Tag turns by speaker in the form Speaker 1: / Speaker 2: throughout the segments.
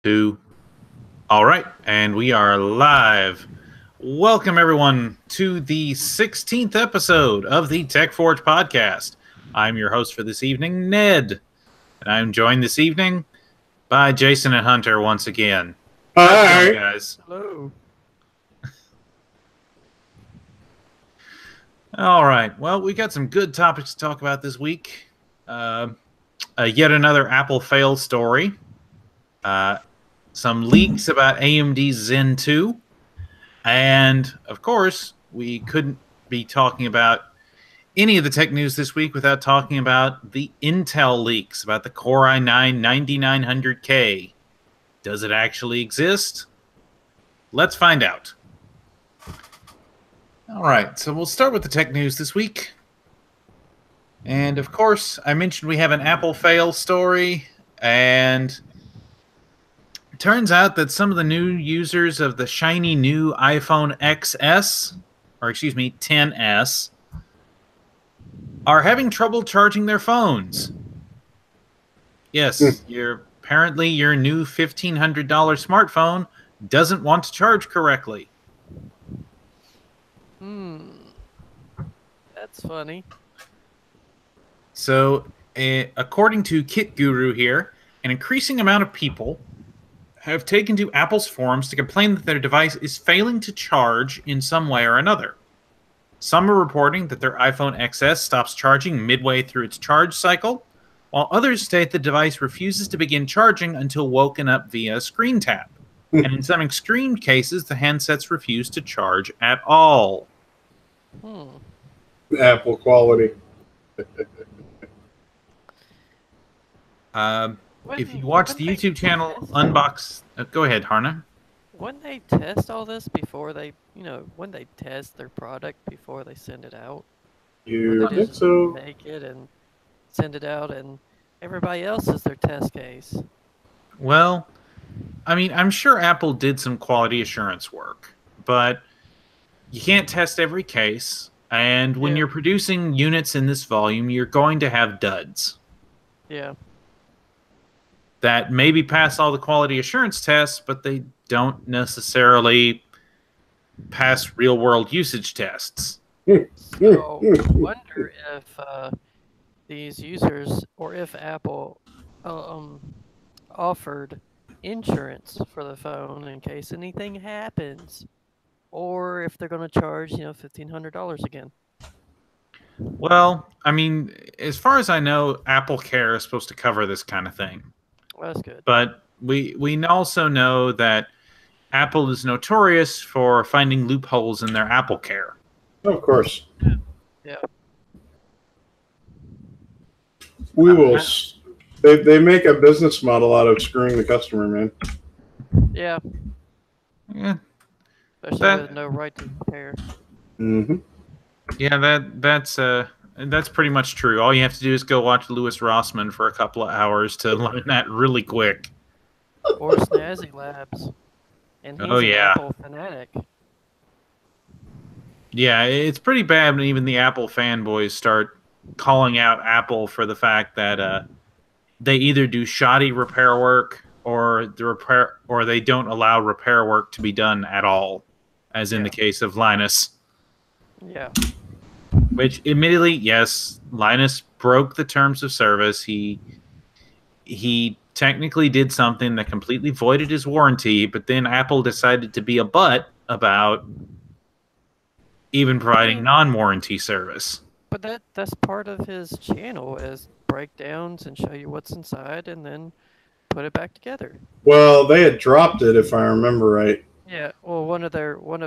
Speaker 1: Two. All right, and we are live. Welcome, everyone, to the 16th episode of the TechForge podcast. I'm your host for this evening, Ned, and I'm joined this evening by Jason and Hunter once again.
Speaker 2: Hi,
Speaker 1: guys.
Speaker 2: Hello.
Speaker 1: All right, well, we got some good topics to talk about this week. Yet another Apple fail story. Some leaks about AMD's Zen 2. And, of course, we couldn't be talking about any of the tech news this week without talking about the Intel leaks about the Core i9-9900K. Does it actually exist? Let's find out. All right, so we'll start with the tech news this week. And, of course, I mentioned we have an Apple fail story, and it turns out that some of the new users of the shiny new iPhone XS, or excuse me, XS, are having trouble charging their phones. Yes, apparently your new $1,500 smartphone doesn't want to charge correctly.
Speaker 2: That's funny.
Speaker 1: So, according to Kit Guru here, an increasing amount of people have taken to Apple's forums to complain that their device is failing to charge in some way or another. Some are reporting that their iPhone XS stops charging midway through its charge cycle, while others state the device refuses to begin charging until woken up via a screen tap. And in some extreme cases, the handsets refuse to charge at all.
Speaker 3: Apple quality.
Speaker 1: If you watch the YouTube channel Unbox... go ahead, Harna.
Speaker 2: When they test all this before they, when they test their product before they send it out,
Speaker 3: You
Speaker 2: they
Speaker 3: think
Speaker 2: just
Speaker 3: so?
Speaker 2: make it and send it out, and everybody else is their test case.
Speaker 1: Well, I mean, I'm sure Apple did some quality assurance work, but you can't test every case, and when you're producing units in this volume, you're going to have duds.
Speaker 2: Yeah.
Speaker 1: That maybe pass all the quality assurance tests, but they don't necessarily pass real-world usage tests.
Speaker 2: So I wonder if these users, or if Apple offered insurance for the phone in case anything happens, or if they're going to charge, $1,500 again.
Speaker 1: Well, I mean, as far as I know, Apple Care is supposed to cover this kind of thing.
Speaker 2: Well, that's good.
Speaker 1: But we also know that Apple is notorious for finding loopholes in their Apple Care.
Speaker 3: Of course.
Speaker 2: Yeah.
Speaker 3: We will. They make a business model out of screwing the customer, man.
Speaker 2: Yeah.
Speaker 1: Yeah.
Speaker 2: Especially with no right to repair.
Speaker 3: Mm-hmm.
Speaker 1: Yeah, that's pretty much true. All you have to do is go watch Louis Rossman for a couple of hours to learn that really quick.
Speaker 2: Or Snazzy Labs. And he's an Apple fanatic.
Speaker 1: Yeah, it's pretty bad when even the Apple fanboys start calling out Apple for the fact that they either do shoddy repair work or they don't allow repair work to be done at all, as in the case of Linus.
Speaker 2: Yeah.
Speaker 1: Which, admittedly, yes, Linus broke the terms of service. He technically did something that completely voided his warranty, but then Apple decided to be a butt about even providing non-warranty service.
Speaker 2: But that's part of his channel, is breakdowns and show you what's inside and then put it back together.
Speaker 3: Well, they had dropped it, if I remember right.
Speaker 2: Yeah, well, one of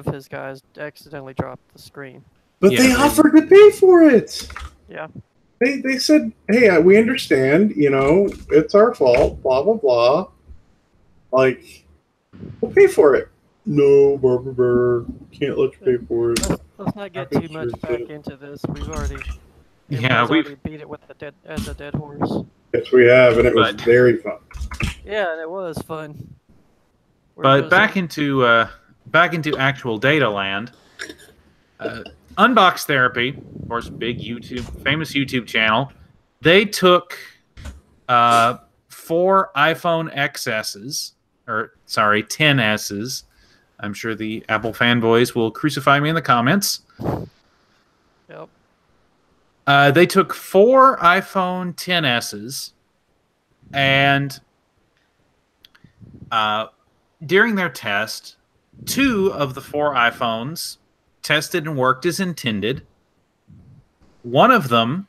Speaker 2: his guys accidentally dropped the screen.
Speaker 3: But they offered to pay for it.
Speaker 2: Yeah.
Speaker 3: They said, hey, we understand, it's our fault, blah, blah, blah. Like, we'll pay for it. No, can't let you pay for it.
Speaker 2: Let's not get too much back into this. We've already beat it with a dead horse.
Speaker 3: Yes, we have, and it was very fun.
Speaker 2: Yeah, and it was fun.
Speaker 1: But back into actual data land. Unbox Therapy, of course, famous YouTube channel. They took 4 iPhone XSs or sorry, 10Ss. I'm sure the Apple fanboys will crucify me in the comments.
Speaker 2: Yep.
Speaker 1: They took 4 iPhone 10Ss, and during their test, 2 of the 4 iPhones tested and worked as intended. One of them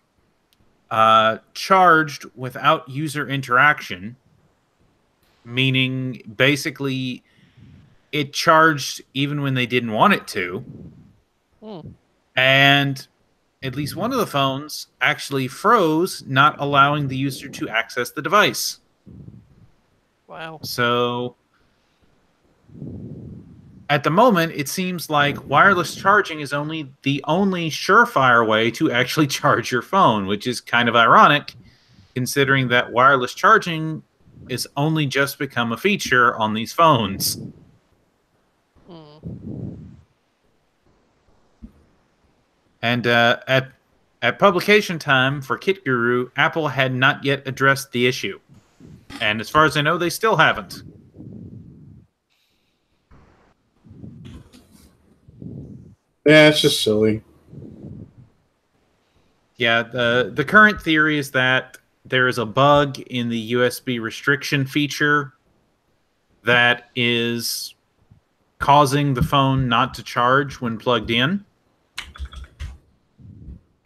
Speaker 1: charged without user interaction, meaning basically it charged even when they didn't want it to. And at least one of the phones actually froze, not allowing the user to access the device.
Speaker 2: Wow.
Speaker 1: So at the moment, it seems like wireless charging is the only surefire way to actually charge your phone, which is kind of ironic considering that wireless charging is only just become a feature on these phones. And at publication time for Kit Guru, Apple had not yet addressed the issue. And as far as I know, they still haven't.
Speaker 3: Yeah, it's just silly.
Speaker 1: Yeah, the current theory is that there is a bug in the USB restriction feature that is causing the phone not to charge when plugged in.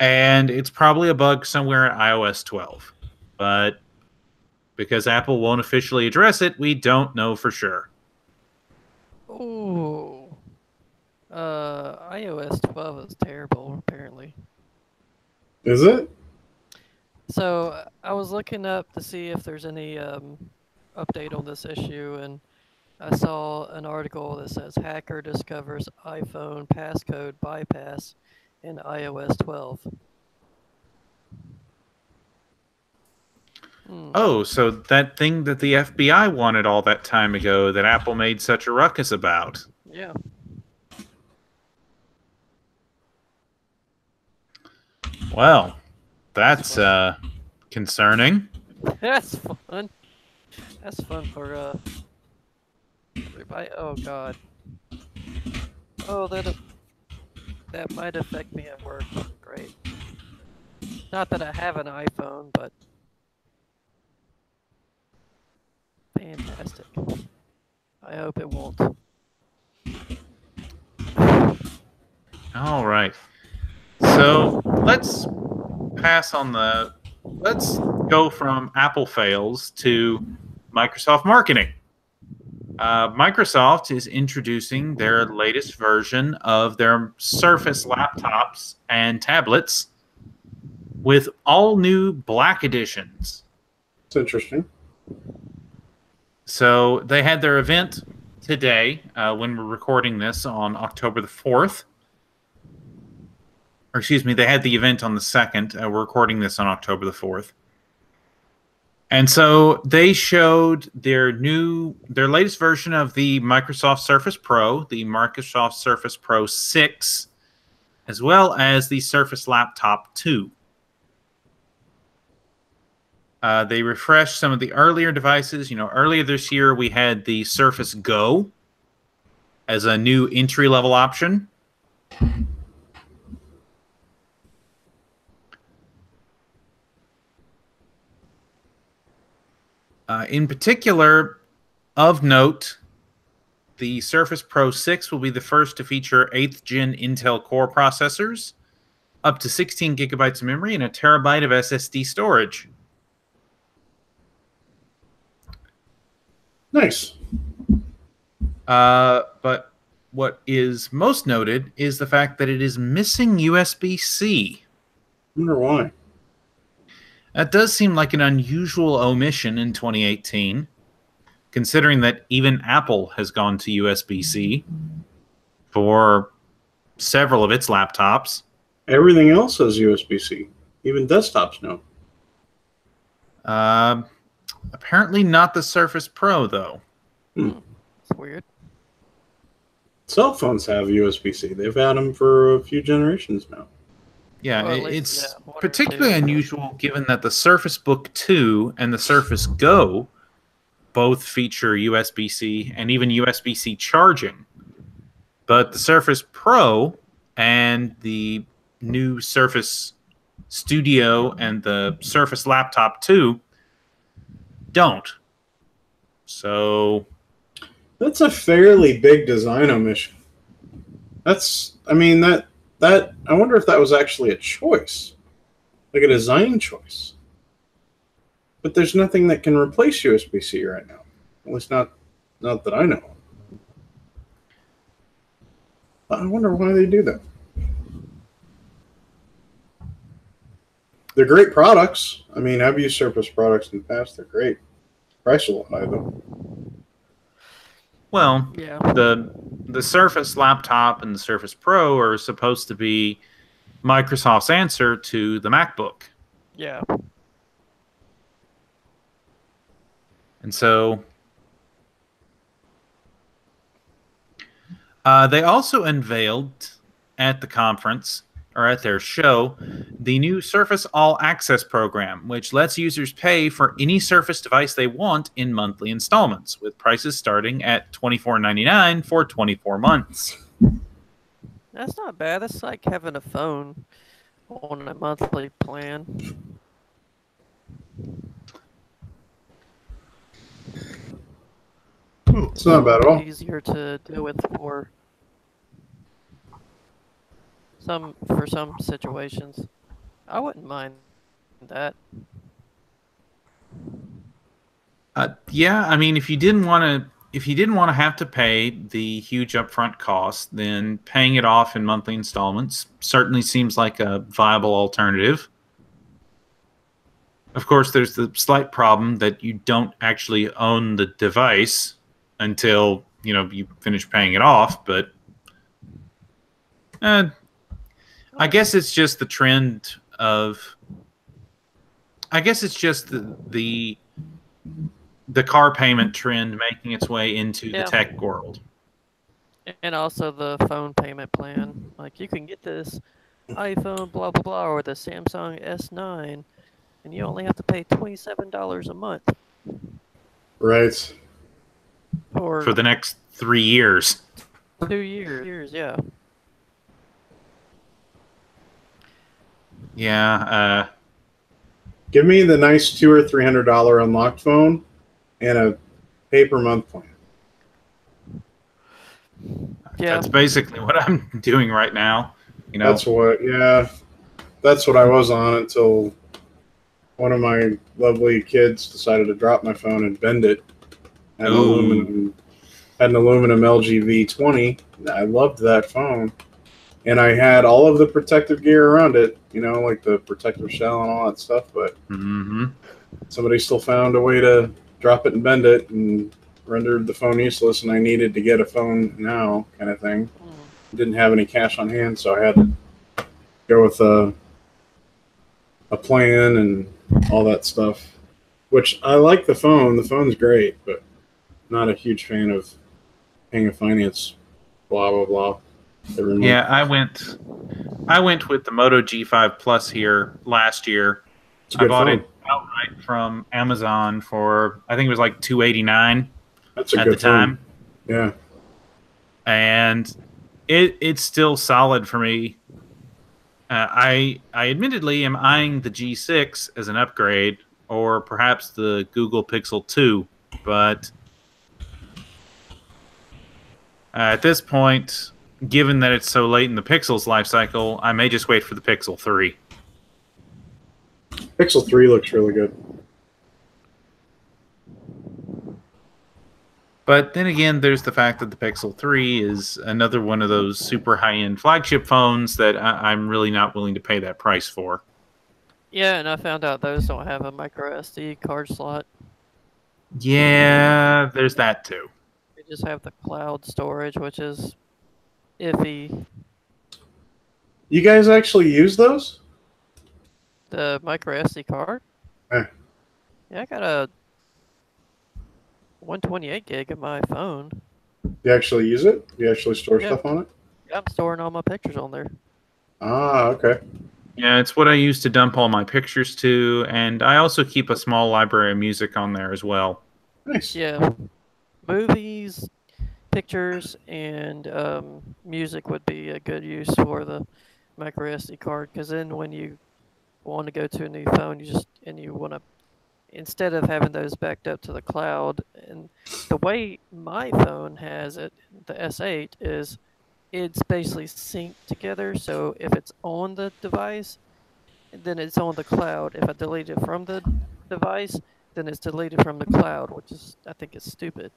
Speaker 1: And it's probably a bug somewhere in iOS 12. But because Apple won't officially address it, we don't know for sure.
Speaker 2: Ooh. iOS 12 is terrible, apparently.
Speaker 3: Is it?
Speaker 2: So I was looking up to see if there's any update on this issue, and I saw an article that says hacker discovers iPhone passcode bypass in iOS 12.
Speaker 1: Oh, so that thing that the FBI wanted all that time ago that Apple made such a ruckus about.
Speaker 2: Yeah.
Speaker 1: Well, that's concerning.
Speaker 2: That's fun. That's fun for everybody. Oh God. Oh, that might affect me at work. Great. Not that I have an iPhone, but fantastic. I hope it won't.
Speaker 1: All right. So let's go from Apple fails to Microsoft marketing. Microsoft is introducing their latest version of their Surface laptops and tablets with all new black editions.
Speaker 3: It's interesting.
Speaker 1: So they had their event today when we're recording this on October the 4th. Or excuse me, they had the event on the 2nd. We're recording this on October the 4th. And so they showed their latest version of the Microsoft Surface Pro, the Microsoft Surface Pro 6, as well as the Surface Laptop 2. They refreshed some of the earlier devices. You know, earlier this year we had the Surface Go as a new entry-level option. In particular, of note, the Surface Pro 6 will be the first to feature 8th gen Intel Core processors, up to 16 gigabytes of memory, and a terabyte of SSD storage.
Speaker 3: Nice.
Speaker 1: But what is most noted is the fact that it is missing USB-C.
Speaker 3: I wonder why.
Speaker 1: That does seem like an unusual omission in 2018, considering that even Apple has gone to USB-C for several of its laptops.
Speaker 3: Everything else has USB-C. Even desktops know.
Speaker 1: Apparently not the Surface Pro, though.
Speaker 2: It's weird.
Speaker 3: Cell phones have USB-C. They've had them for a few generations now.
Speaker 1: Yeah,
Speaker 2: Or at least,
Speaker 1: it's
Speaker 2: one or
Speaker 1: particularly
Speaker 2: two.
Speaker 1: unusual given that the Surface Book 2 and the Surface Go both feature USB-C and even USB-C charging. But the Surface Pro and the new Surface Studio and the Surface Laptop 2 don't. So
Speaker 3: That's a fairly big design omission. I mean, that I wonder if that was actually a choice, like a design choice. But there's nothing that can replace USB-C right now. At least not that I know. I wonder why they do that. They're great products. I mean, I've used Surface products in the past. They're great. Price a little high though.
Speaker 1: well,
Speaker 2: Yeah.
Speaker 1: the Surface Laptop and the Surface Pro are supposed to be Microsoft's answer to the MacBook.
Speaker 2: Yeah.
Speaker 1: And so they also unveiled at the conference, or at their show, the new Surface All Access program, which lets users pay for any Surface device they want in monthly installments, with prices starting at $24.99 for 24 months.
Speaker 2: That's not bad. That's like having a phone on a monthly plan.
Speaker 3: It's not bad at all.
Speaker 2: Easier to deal with for some situations. I wouldn't mind that.
Speaker 1: Yeah, I mean, if you didn't want to have to pay the huge upfront cost, then paying it off in monthly installments certainly seems like a viable alternative. Of course, there's the slight problem that you don't actually own the device until, you finish paying it off, but I guess it's just the trend of the car payment trend making its way into the tech world.
Speaker 2: And also the phone payment plan. Like, you can get this iPhone blah blah blah or the Samsung S9 and you only have to pay $27 a month.
Speaker 3: Right.
Speaker 1: For the next 3 years.
Speaker 2: 2 years, yeah.
Speaker 1: Yeah.
Speaker 3: Give me the nice $200 or $300 unlocked phone and a pay per month plan.
Speaker 2: Yeah.
Speaker 1: That's basically what I'm doing right now.
Speaker 3: That's what I was on until one of my lovely kids decided to drop my phone and bend it. Had an aluminum LG V20. I loved that phone. And I had all of the protective gear around it, like the protective shell and all that stuff, but somebody still found a way to drop it and bend it and rendered the phone useless, and I needed to get a phone now kind of thing. Didn't have any cash on hand, so I had to go with a plan and all that stuff, which I like the phone. The phone's great, but not a huge fan of paying a finance blah, blah, blah.
Speaker 1: Yeah, I went with the Moto G5 Plus here last year. I bought it outright from Amazon for, I think it was like $289
Speaker 3: at the
Speaker 1: time.
Speaker 3: Yeah.
Speaker 1: And it's still solid for me. I admittedly am eyeing the G6 as an upgrade, or perhaps the Google Pixel 2, but at this point, given that it's so late in the Pixel's life cycle, I may just wait for the Pixel 3.
Speaker 3: Pixel 3 looks really good.
Speaker 1: But then again, there's the fact that the Pixel 3 is another one of those super high-end flagship phones that I'm really not willing to pay that price for.
Speaker 2: Yeah, and I found out those don't have a micro SD card slot.
Speaker 1: Yeah, there's that too.
Speaker 2: They just have the cloud storage, which is iffy.
Speaker 3: You guys actually use those?
Speaker 2: The micro SD card?
Speaker 3: Yeah,
Speaker 2: I got a 128 gig of my phone.
Speaker 3: You actually use it? You actually store stuff on it?
Speaker 2: Yeah, I'm storing all my pictures on there.
Speaker 3: Ah, okay.
Speaker 1: Yeah, it's what I use to dump all my pictures to, and I also keep a small library of music on there as well.
Speaker 3: Nice.
Speaker 2: Yeah, movies, pictures, and music would be a good use for the micro SD card. Because then when you want to go to a new phone, you want to, instead of having those backed up to the cloud, and the way my phone has it, the S8, is it's basically synced together. So if it's on the device, then it's on the cloud. If I delete it from the device, then it's deleted from the cloud, which is, I think, is stupid.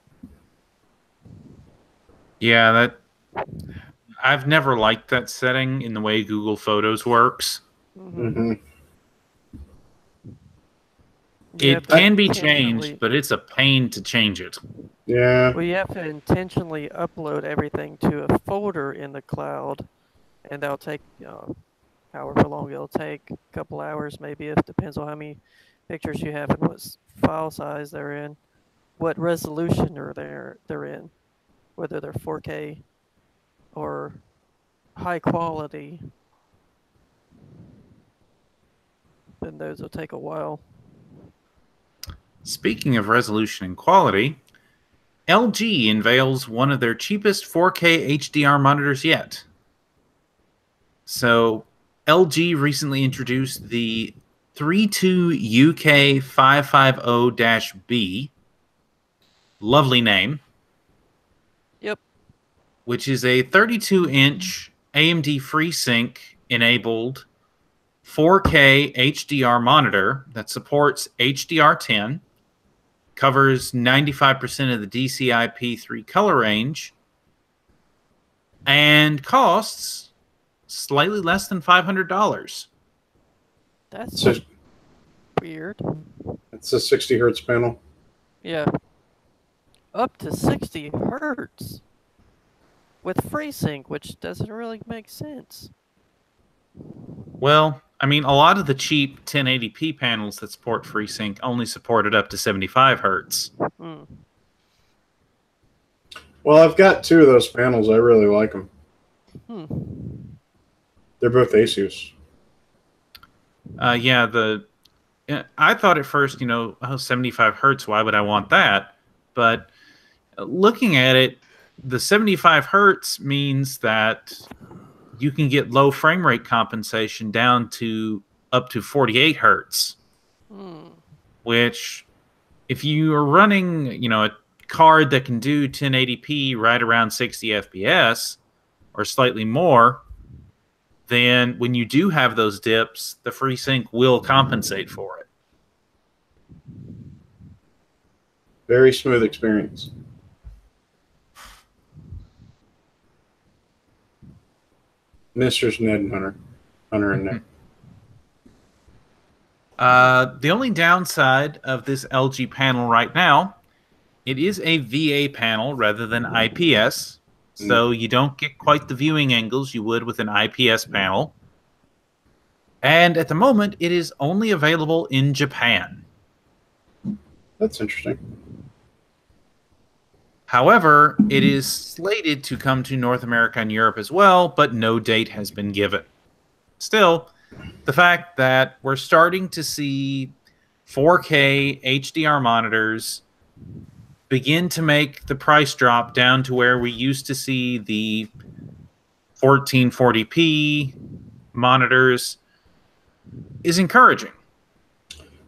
Speaker 1: Yeah, that I've never liked that setting in the way Google Photos works.
Speaker 3: Mm-hmm.
Speaker 2: Yeah,
Speaker 1: It
Speaker 2: but
Speaker 1: can be
Speaker 2: intentionally,
Speaker 1: changed, but it's a pain to change it.
Speaker 3: Yeah.
Speaker 2: well, you have to intentionally upload everything to a folder in the cloud, and that'll take however long it'll take, a couple hours maybe. It depends on how many pictures you have and what file size they're in, what resolution they're in, whether they're 4K or high quality. Then those will take a while.
Speaker 1: Speaking of resolution and quality, LG unveils one of their cheapest 4K HDR monitors yet. So, LG recently introduced the 32UK550-B, lovely name,
Speaker 2: Yep.
Speaker 1: which is a 32-inch AMD FreeSync enabled 4K HDR monitor that supports HDR10, covers 95% of the DCI-P3 color range, and costs slightly less than $500.
Speaker 2: That's
Speaker 3: So
Speaker 2: weird.
Speaker 3: it's a 60 hertz panel.
Speaker 2: Yeah. Up to 60 hertz with FreeSync, which doesn't really make sense.
Speaker 1: Well, I mean, a lot of the cheap 1080p panels that support FreeSync only support it up to 75 hertz.
Speaker 2: Hmm.
Speaker 3: Well, I've got two of those panels. I really like them.
Speaker 2: Hmm.
Speaker 3: They're both Asus.
Speaker 1: Yeah, I thought at first, 75 hertz, why would I want that? But looking at it, the 75 hertz means that you can get low frame rate compensation down to up to 48 hertz, which if you are running, a card that can do 1080p right around 60 FPS or slightly more, then when you do have those dips, the FreeSync will compensate for it.
Speaker 3: Very smooth experience. Misters Ned and Hunter and Nick.
Speaker 1: The only downside of this LG panel right now, it is a VA panel rather than IPS, so you don't get quite the viewing angles you would with an IPS panel. And at the moment, it is only available in Japan.
Speaker 3: That's interesting.
Speaker 1: However, it is slated to come to North America and Europe as well, but no date has been given. Still, the fact that we're starting to see 4K HDR monitors begin to make the price drop down to where we used to see the 1440p monitors is encouraging.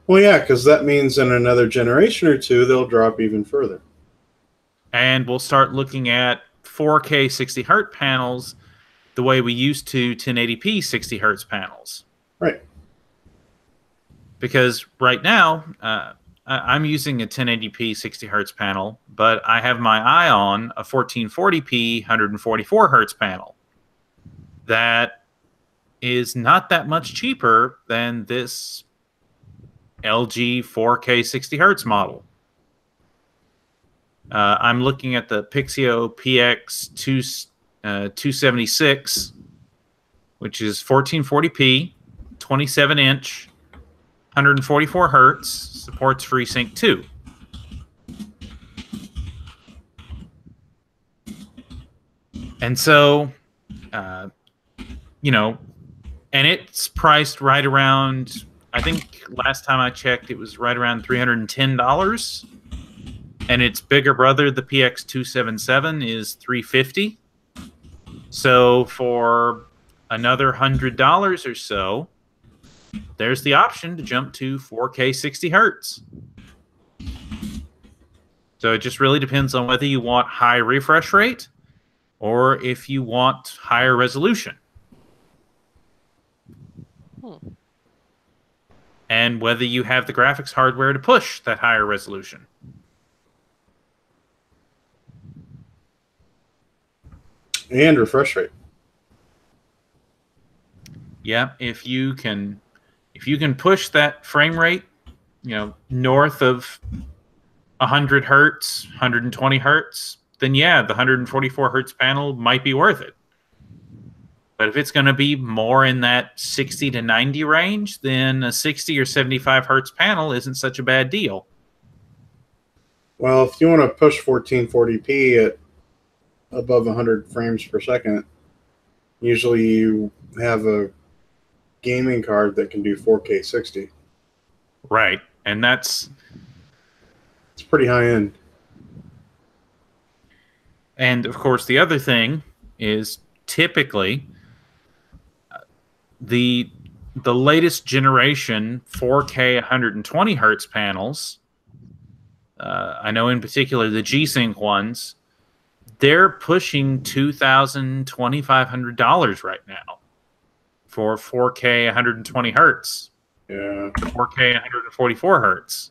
Speaker 3: Well, yeah, because that means in another generation or two, they'll drop even further.
Speaker 1: And we'll start looking at 4K 60 hertz panels the way we used to 1080p 60 hertz panels.
Speaker 3: Right.
Speaker 1: Because right now, I'm using a 1080p 60 hertz panel, but I have my eye on a 1440p 144 hertz panel that is not that much cheaper than this LG 4K 60 hertz model. I'm looking at the Pixio PX 276, which is 1440p, 27-inch, 144 hertz, supports FreeSync 2. And so, and it's priced right around, I think last time I checked, it was right around $310. and its bigger brother, the PX277, is $350. So for another $100 or so, there's the option to jump to 4K 60 hertz. So it just really depends on whether you want high refresh rate or if you want higher resolution. And whether you have the graphics hardware to push that higher resolution.
Speaker 3: And refresh rate.
Speaker 1: Yeah, if you can push that frame rate, north of 100 hertz, 120 hertz, then yeah, the 144 hertz panel might be worth it. But if it's going to be more in that 60 to 90 range, then a 60 or 75 hertz panel isn't such a bad deal.
Speaker 3: Well, if you want to push 1440p at above 100 frames per second, usually you have a gaming card that can do 4K 60.
Speaker 1: Right, and it's
Speaker 3: pretty high end.
Speaker 1: And of course, the other thing is typically the latest generation 4K 120 hertz panels. I know in particular the G-Sync ones, they're pushing $2,000, $2,500 right now for 4K 120 hertz.
Speaker 3: Yeah.
Speaker 1: 4K 144 hertz.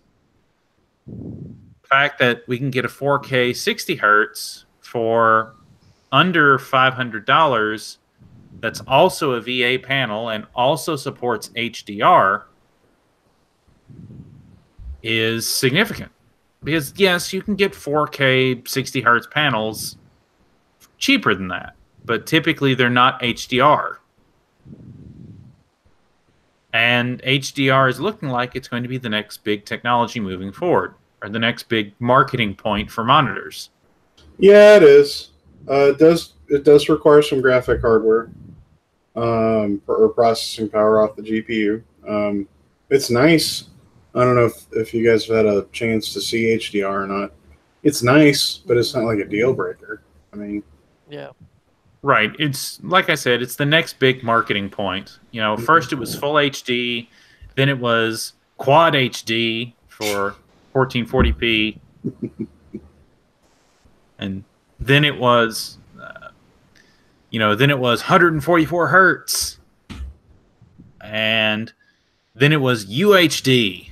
Speaker 1: The fact that we can get a 4K 60 hertz for under $500 that's also a VA panel and also supports HDR is significant. Because, yes, you can get 4K 60 hertz panels cheaper than that, but typically they're not HDR. And HDR is looking like it's going to be the next big technology moving forward, or the next big marketing point for monitors.
Speaker 3: Yeah, it is. It does require some graphic hardware or processing power off the GPU. It's nice. I don't know if you guys have had a chance to see HDR or not. It's nice, but it's not like a deal breaker. I mean,
Speaker 2: yeah.
Speaker 1: Right. It's like I said, it's the next big marketing point. First it was full HD, then it was quad HD for 1440p, and then it was, then it was 144 hertz, and then it was UHD,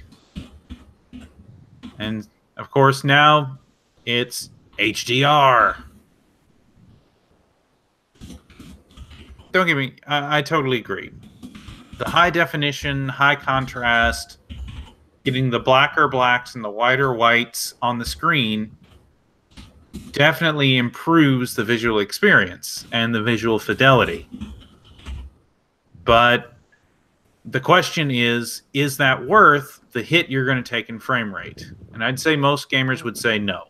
Speaker 1: and of course now it's HDR. Don't get me, I totally agree. The high definition, high contrast, getting the blacker blacks and the whiter whites on the screen definitely improves the visual experience and the visual fidelity. But the question is that worth the hit you're going to take in frame rate? And I'd say most gamers would say no.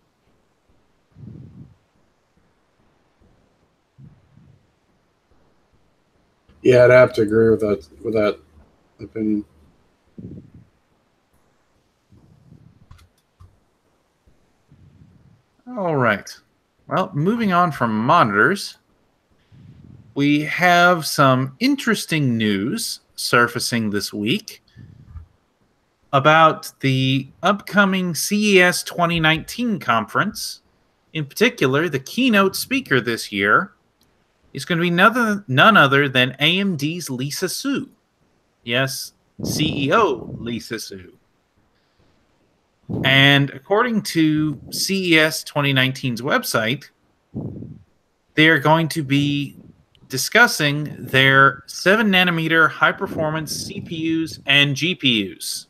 Speaker 3: Yeah, I'd have to agree with that opinion.
Speaker 1: All right. Well, moving on from monitors, we have some interesting news surfacing this week about the upcoming CES 2019 conference. In particular, the keynote speaker this year is going to be none other than AMD's Lisa Su. Yes, CEO Lisa Su. And according to CES 2019's website, they are going to be discussing their 7-nanometer high-performance CPUs and GPUs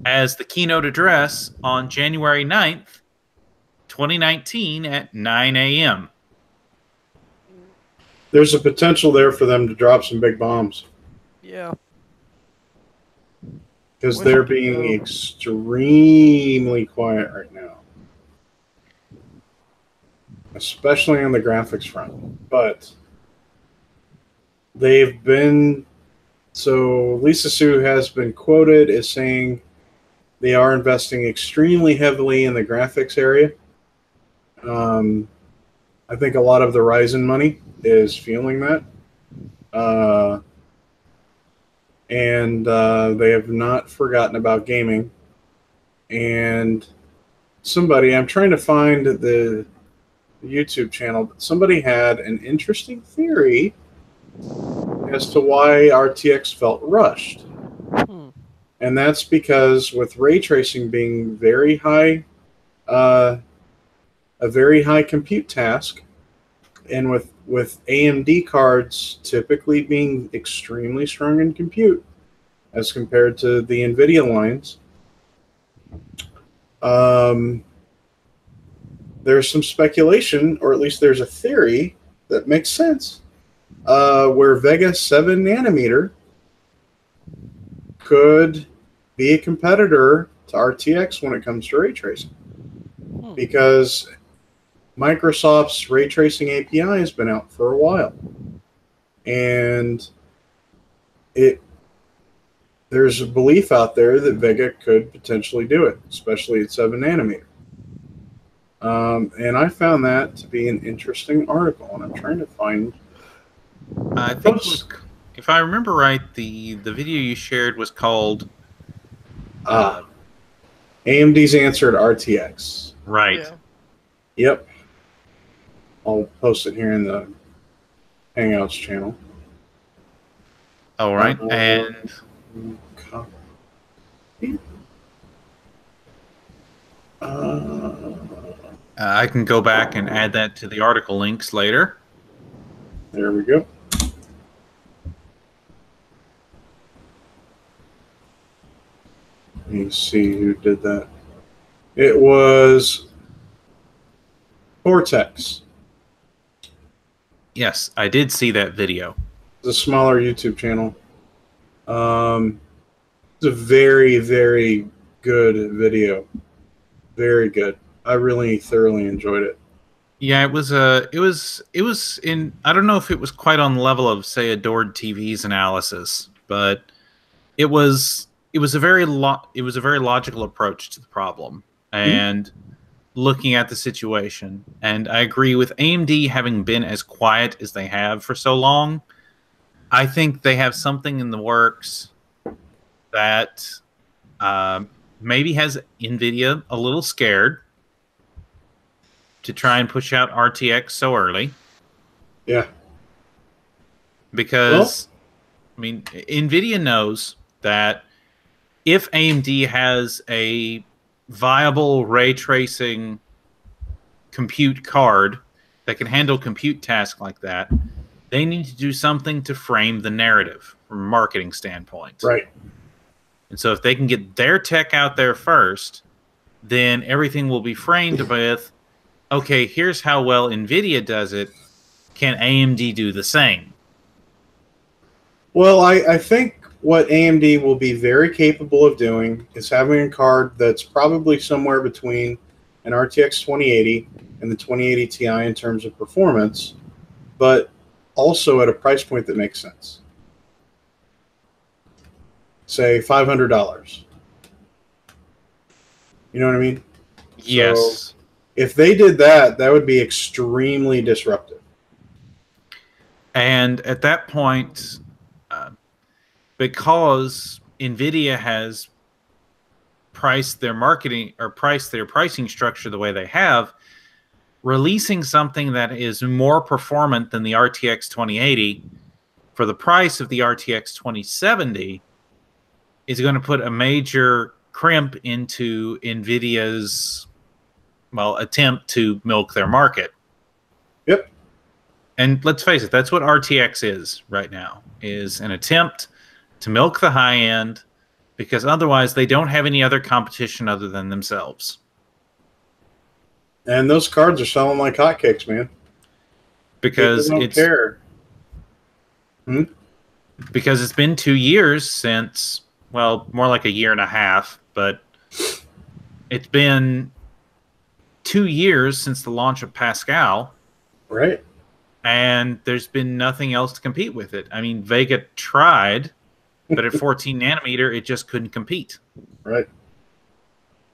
Speaker 1: as the keynote address on January 9th, 2019 at 9 a.m.
Speaker 3: There's a potential there for them to drop some big bombs.
Speaker 2: Yeah.
Speaker 3: Because they're being extremely quiet right now. Especially on the graphics front. But so Lisa Su has been quoted as saying They are investing extremely heavily in the graphics area. I think a lot of the Ryzen money is fueling that. And they have not forgotten about gaming. And I'm trying to find the YouTube channel, but somebody had an interesting theory as to why RTX felt rushed.
Speaker 2: Hmm.
Speaker 3: And that's because with ray tracing being very high, a very high compute task, and with AMD cards typically being extremely strong in compute as compared to the NVIDIA lines, there's some speculation, or at least there's a theory that makes sense, where Vega 7 nanometer could be a competitor to RTX when it comes to ray tracing. Because Microsoft's ray tracing API has been out for a while. And there's a belief out there that Vega could potentially do it, especially at 7 nanometer. And I found that to be an interesting article, and I'm trying to find.
Speaker 1: I think, if I remember right, the video you shared was called
Speaker 3: AMD's answer to RTX.
Speaker 1: Right.
Speaker 2: Yeah.
Speaker 3: Yep. I'll post it here in the Hangouts channel.
Speaker 1: All right. And I can go back and add that to the article links later.
Speaker 3: There we go. Let me see who did that. It was Cortex.
Speaker 1: Yes, I did see that video.
Speaker 3: It's a smaller YouTube channel. It's a very, very good video. Very good. I really thoroughly enjoyed it.
Speaker 1: Yeah, it was in, I don't know if it was quite on the level of, say, Adored TV's analysis, but it was a very logical approach to the problem and looking at the situation. And I agree with AMD having been as quiet as they have for so long. I think they have something in the works that maybe has NVIDIA a little scared to try and push out RTX so early.
Speaker 3: Yeah.
Speaker 1: Because, I mean, NVIDIA knows that if AMD has a viable ray tracing compute card that can handle compute tasks like that, they need to do something to frame the narrative from a marketing standpoint.
Speaker 3: Right.
Speaker 1: And so if they can get their tech out there first, then everything will be framed with, okay, here's how well NVIDIA does it. Can AMD do the same?
Speaker 3: Well, I think what AMD will be very capable of doing is having a card that's probably somewhere between an RTX 2080 and the 2080 Ti in terms of performance, but also at a price point that makes sense. Say $500. You know what I mean?
Speaker 1: Yes.
Speaker 3: So if they did that, that would be extremely disruptive.
Speaker 1: And at that point, because NVIDIA has priced their marketing or priced their pricing structure the way they have, releasing something that is more performant than the RTX 2080 for the price of the RTX 2070 is going to put a major crimp into NVIDIA's, well, attempt to milk their market.
Speaker 3: Yep.
Speaker 1: And let's face it, that's what RTX is right now, is an attempt to milk the high end, because otherwise they don't have any other competition other than themselves.
Speaker 3: And those cards are selling like hotcakes, man.
Speaker 1: Because
Speaker 3: people don't care.
Speaker 1: Because it's been 2 years since, well, more like a year and a half, but it's been 2 years since the launch of Pascal.
Speaker 3: Right.
Speaker 1: And there's been nothing else to compete with it. I mean, Vega tried, but at 14 nanometer, it just couldn't compete.
Speaker 3: Right.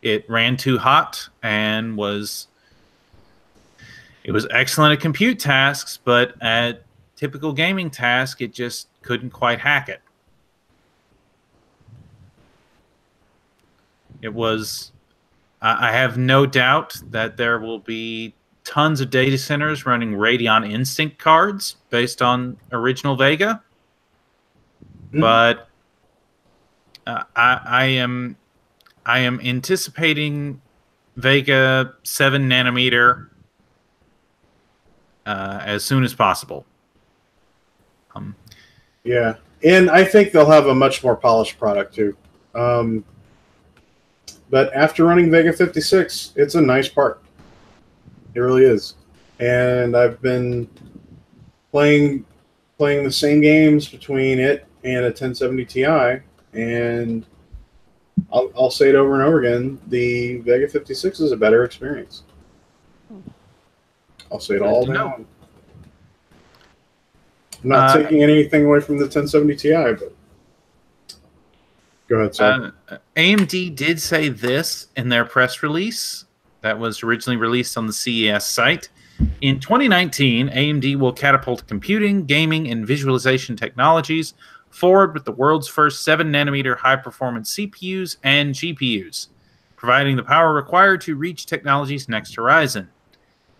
Speaker 1: It ran too hot and was excellent at compute tasks, but at typical gaming tasks, it just couldn't quite hack it. It was. I have no doubt that there will be tons of data centers running Radeon Instinct cards based on original Vega, but I am anticipating Vega 7 nanometer as soon as possible.
Speaker 3: Yeah, and I think they'll have a much more polished product too. But after running Vega 56, it's a nice part. It really is. And I've been playing the same games between it and a 1070 Ti, and I'll say it over and over again, the Vega 56 is a better experience. I'll say it all day long. I'm not taking anything away from the 1070 Ti, but go ahead, Sal.
Speaker 1: AMD did say this in their press release that was originally released on the CES site. In 2019, AMD will catapult computing, gaming, and visualization technologies forward with the world's first 7-nanometer high-performance CPUs and GPUs, providing the power required to reach technology's next horizon.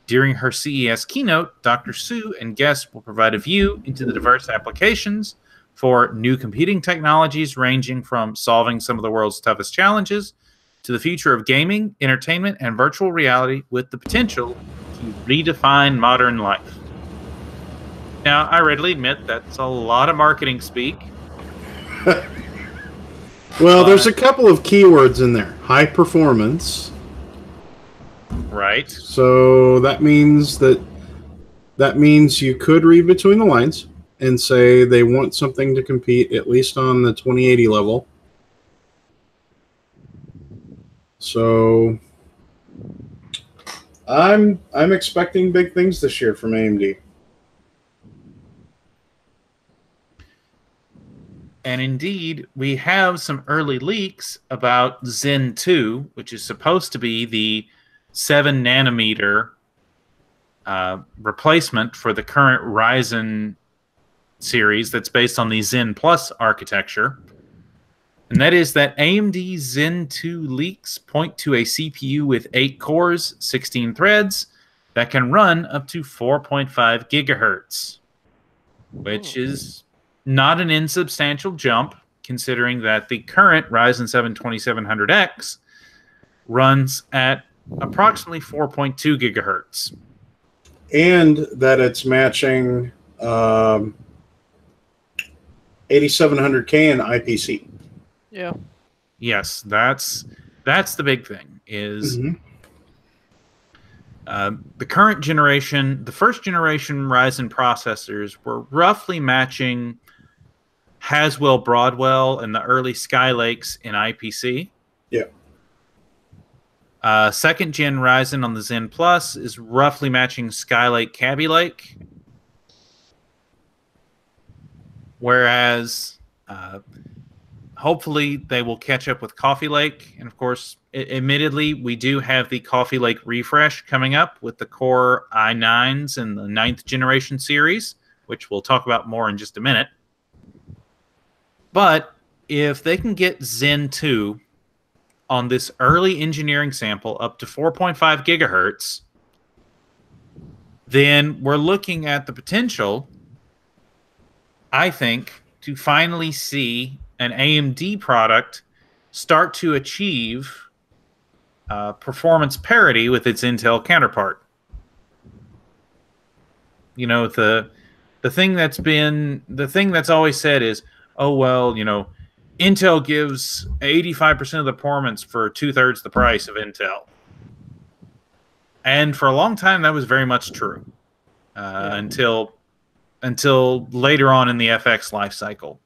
Speaker 1: During her CES keynote, Dr. Su and guests will provide a view into the diverse applications for new computing technologies ranging from solving some of the world's toughest challenges to the future of gaming, entertainment, and virtual reality with the potential to redefine modern life. Now, I readily admit that's a lot of marketing speak.
Speaker 3: Well, there's a couple of keywords in there. High performance.
Speaker 1: Right.
Speaker 3: So that means you could read between the lines and say they want something to compete at least on the 2080 level. So I'm expecting big things this year from AMD.
Speaker 1: And indeed, we have some early leaks about Zen 2, which is supposed to be the 7-nanometer replacement for the current Ryzen series that's based on the Zen Plus architecture. And that is that AMD Zen 2 leaks point to a CPU with 8 cores, 16 threads, that can run up to 4.5 gigahertz, which is not an insubstantial jump, considering that the current Ryzen 7 2700X runs at approximately 4.2 gigahertz.
Speaker 3: And that it's matching 8700K in IPC.
Speaker 2: Yeah.
Speaker 1: Yes, that's the big thing. Is the current generation, the first generation Ryzen processors were roughly matching Haswell Broadwell and the early Skylakes in IPC.
Speaker 3: Yeah.
Speaker 1: Second gen Ryzen on the Zen Plus is roughly matching Skylake Kaby Lake. Whereas hopefully they will catch up with Coffee Lake. And of course, admittedly, we do have the Coffee Lake refresh coming up with the Core i9s and the 9th generation series, which we'll talk about more in just a minute. But if they can get Zen 2 on this early engineering sample up to 4.5 gigahertz, then we're looking at the potential, I think, to finally see an AMD product start to achieve performance parity with its Intel counterpart. You know, the thing that's always said is, oh, well, you know, Intel gives 85% of the performance for 2/3 the price of Intel. And for a long time, that was very much true until later on in the FX life cycle.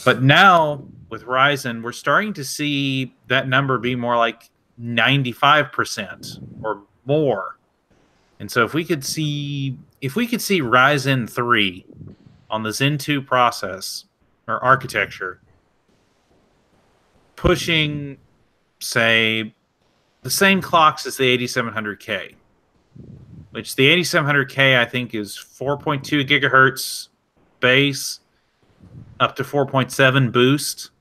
Speaker 1: But now, with Ryzen, we're starting to see that number be more like 95% or more. And so if we could see Ryzen 3 on the Zen 2 process or architecture pushing say, the same clocks as the 8700K, which the 8700K I think is 4.2 gigahertz base, up to 4.7 boost.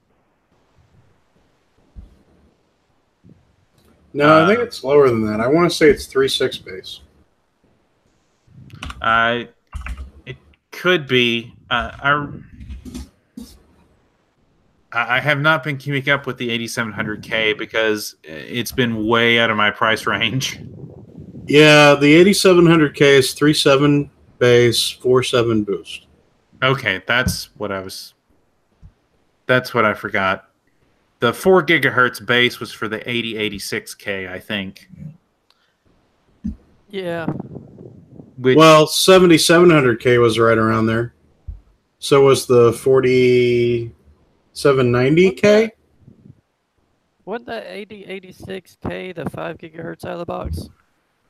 Speaker 3: No, I think it's lower than that. I want to say it's 3.6 base.
Speaker 1: It could be. I have not been keeping up with the 8700K because it's been way out of my price range.
Speaker 3: Yeah, the 8700K is 3.7 base, 4.7 boost.
Speaker 1: Okay, that's what I forgot. The 4 gigahertz base was for the 8086K, I think.
Speaker 2: Yeah.
Speaker 3: Well, 7700K was right around there. So was the 4790K?
Speaker 2: Wasn't that 8086K the 5 gigahertz out of the box?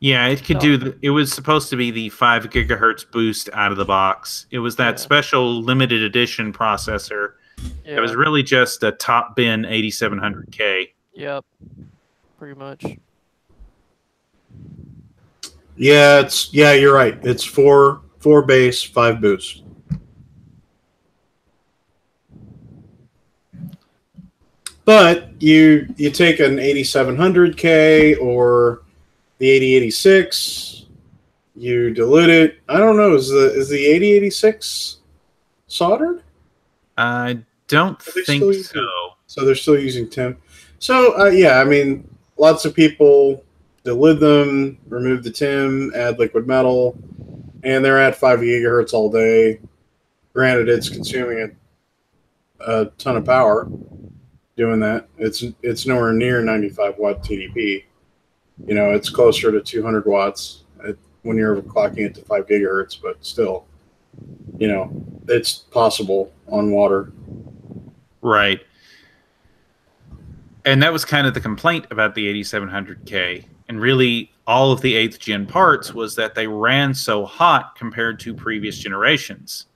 Speaker 1: Yeah, it could do. It was supposed to be the 5 gigahertz boost out of the box. It was that special limited edition processor. It was really just a top bin 8700K.
Speaker 2: Yep, pretty much.
Speaker 3: Yeah, you're right. It's 4 base, 5 boost. But you take an 8700K or the 8086, you dilute it. I don't know. Is the 8086 soldered?
Speaker 1: I don't think so.
Speaker 3: So they're still using TIM. So yeah, I mean, lots of people dilute them, remove the TIM, add liquid metal, and they're at 5 gigahertz all day. Granted, it's consuming a ton of power doing that. It's nowhere near 95 watt TDP. You know, it's closer to 200 watts when you're overclocking it to 5 gigahertz, but still, you know, it's possible on water.
Speaker 1: Right. And that was kind of the complaint about the 8700K. And really, all of the 8th gen parts was that they ran so hot compared to previous generations.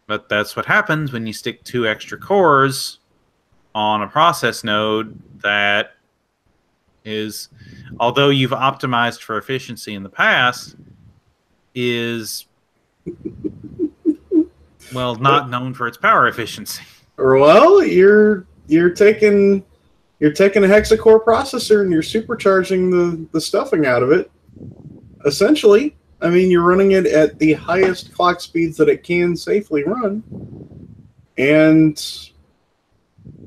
Speaker 1: But that's what happens when you stick 2 extra cores on a process node that is, although you've optimized for efficiency in the past, is, well, not known for its power efficiency.
Speaker 3: Well, you're taking a hexacore processor and you're supercharging the stuffing out of it. Essentially, I mean, you're running it at the highest clock speeds that it can safely run, and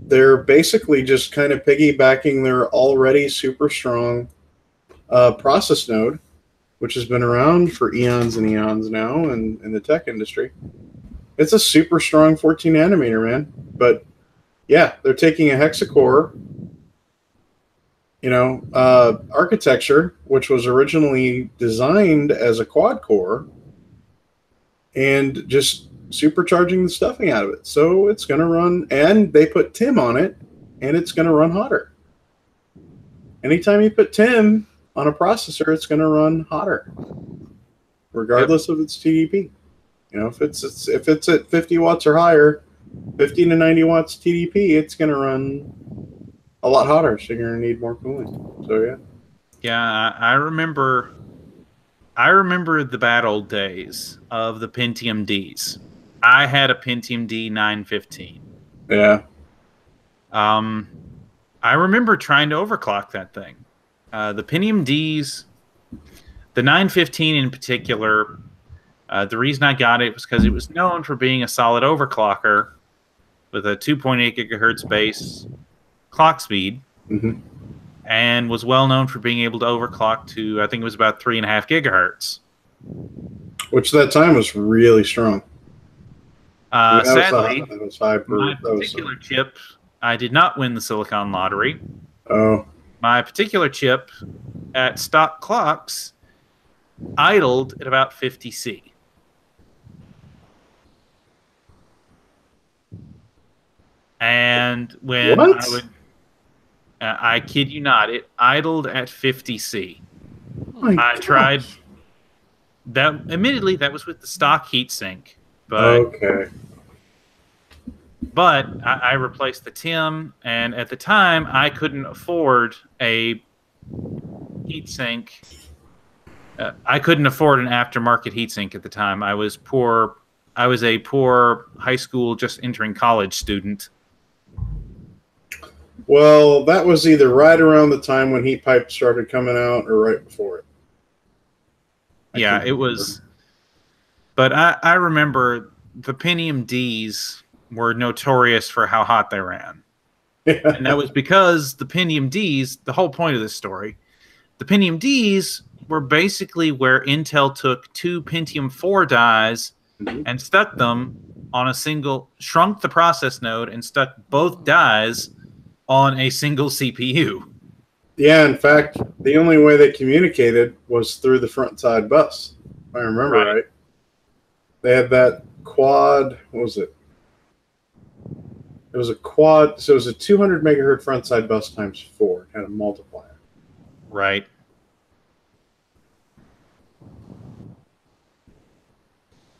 Speaker 3: they're basically just kind of piggybacking their already super strong process node, which has been around for eons and eons now in the tech industry. It's a super strong 14 nanometer, man. But yeah, they're taking a hexacore, architecture, which was originally designed as a quad core, and just supercharging the stuffing out of it. So it's going to run, and they put TIM on it, and it's going to run hotter. Anytime you put TIM on a processor, it's going to run hotter, regardless of its TDP. You know, if it's at 50 watts or higher, 50 to 90 watts TDP, it's going to run a lot hotter, so you're going to need more cooling. So yeah.
Speaker 1: Yeah, I remember the bad old days of the Pentium Ds. I had a Pentium D 915.
Speaker 3: Yeah.
Speaker 1: I remember trying to overclock that thing. The Pentium Ds, the 915 in particular, the reason I got it was because it was known for being a solid overclocker with a 2.8 gigahertz base clock speed, and was well known for being able to overclock to, I think it was about 3.5 gigahertz.
Speaker 3: Which at that time was really strong.
Speaker 1: Sadly, my particular chip, I did not win the Silicon Lottery.
Speaker 3: Oh.
Speaker 1: My particular chip at stock clocks idled at about 50C. And when I kid you not, it idled at 50C. I tried that. Admittedly, that was with the stock heatsink. But
Speaker 3: okay.
Speaker 1: But I replaced the TIM, and at the time, I couldn't afford a heatsink. I couldn't afford an aftermarket heatsink at the time. I was poor. I was a poor high school, just entering college student.
Speaker 3: Well, that was either right around the time when heat pipes started coming out or right before it.
Speaker 1: Yeah, it was. But I remember the Pentium Ds were notorious for how hot they ran. And that was because the Pentium Ds, the whole point of this story, the Pentium Ds were basically where Intel took two Pentium 4 dies and stuck them on a single, shrunk the process node and stuck both dies on a single CPU.
Speaker 3: Yeah, in fact, the only way they communicated was through the front side bus, if I remember right. They had that quad, what was it? It was a quad, so it was a 200 megahertz front side bus times 4. It had a multiplier.
Speaker 1: Right.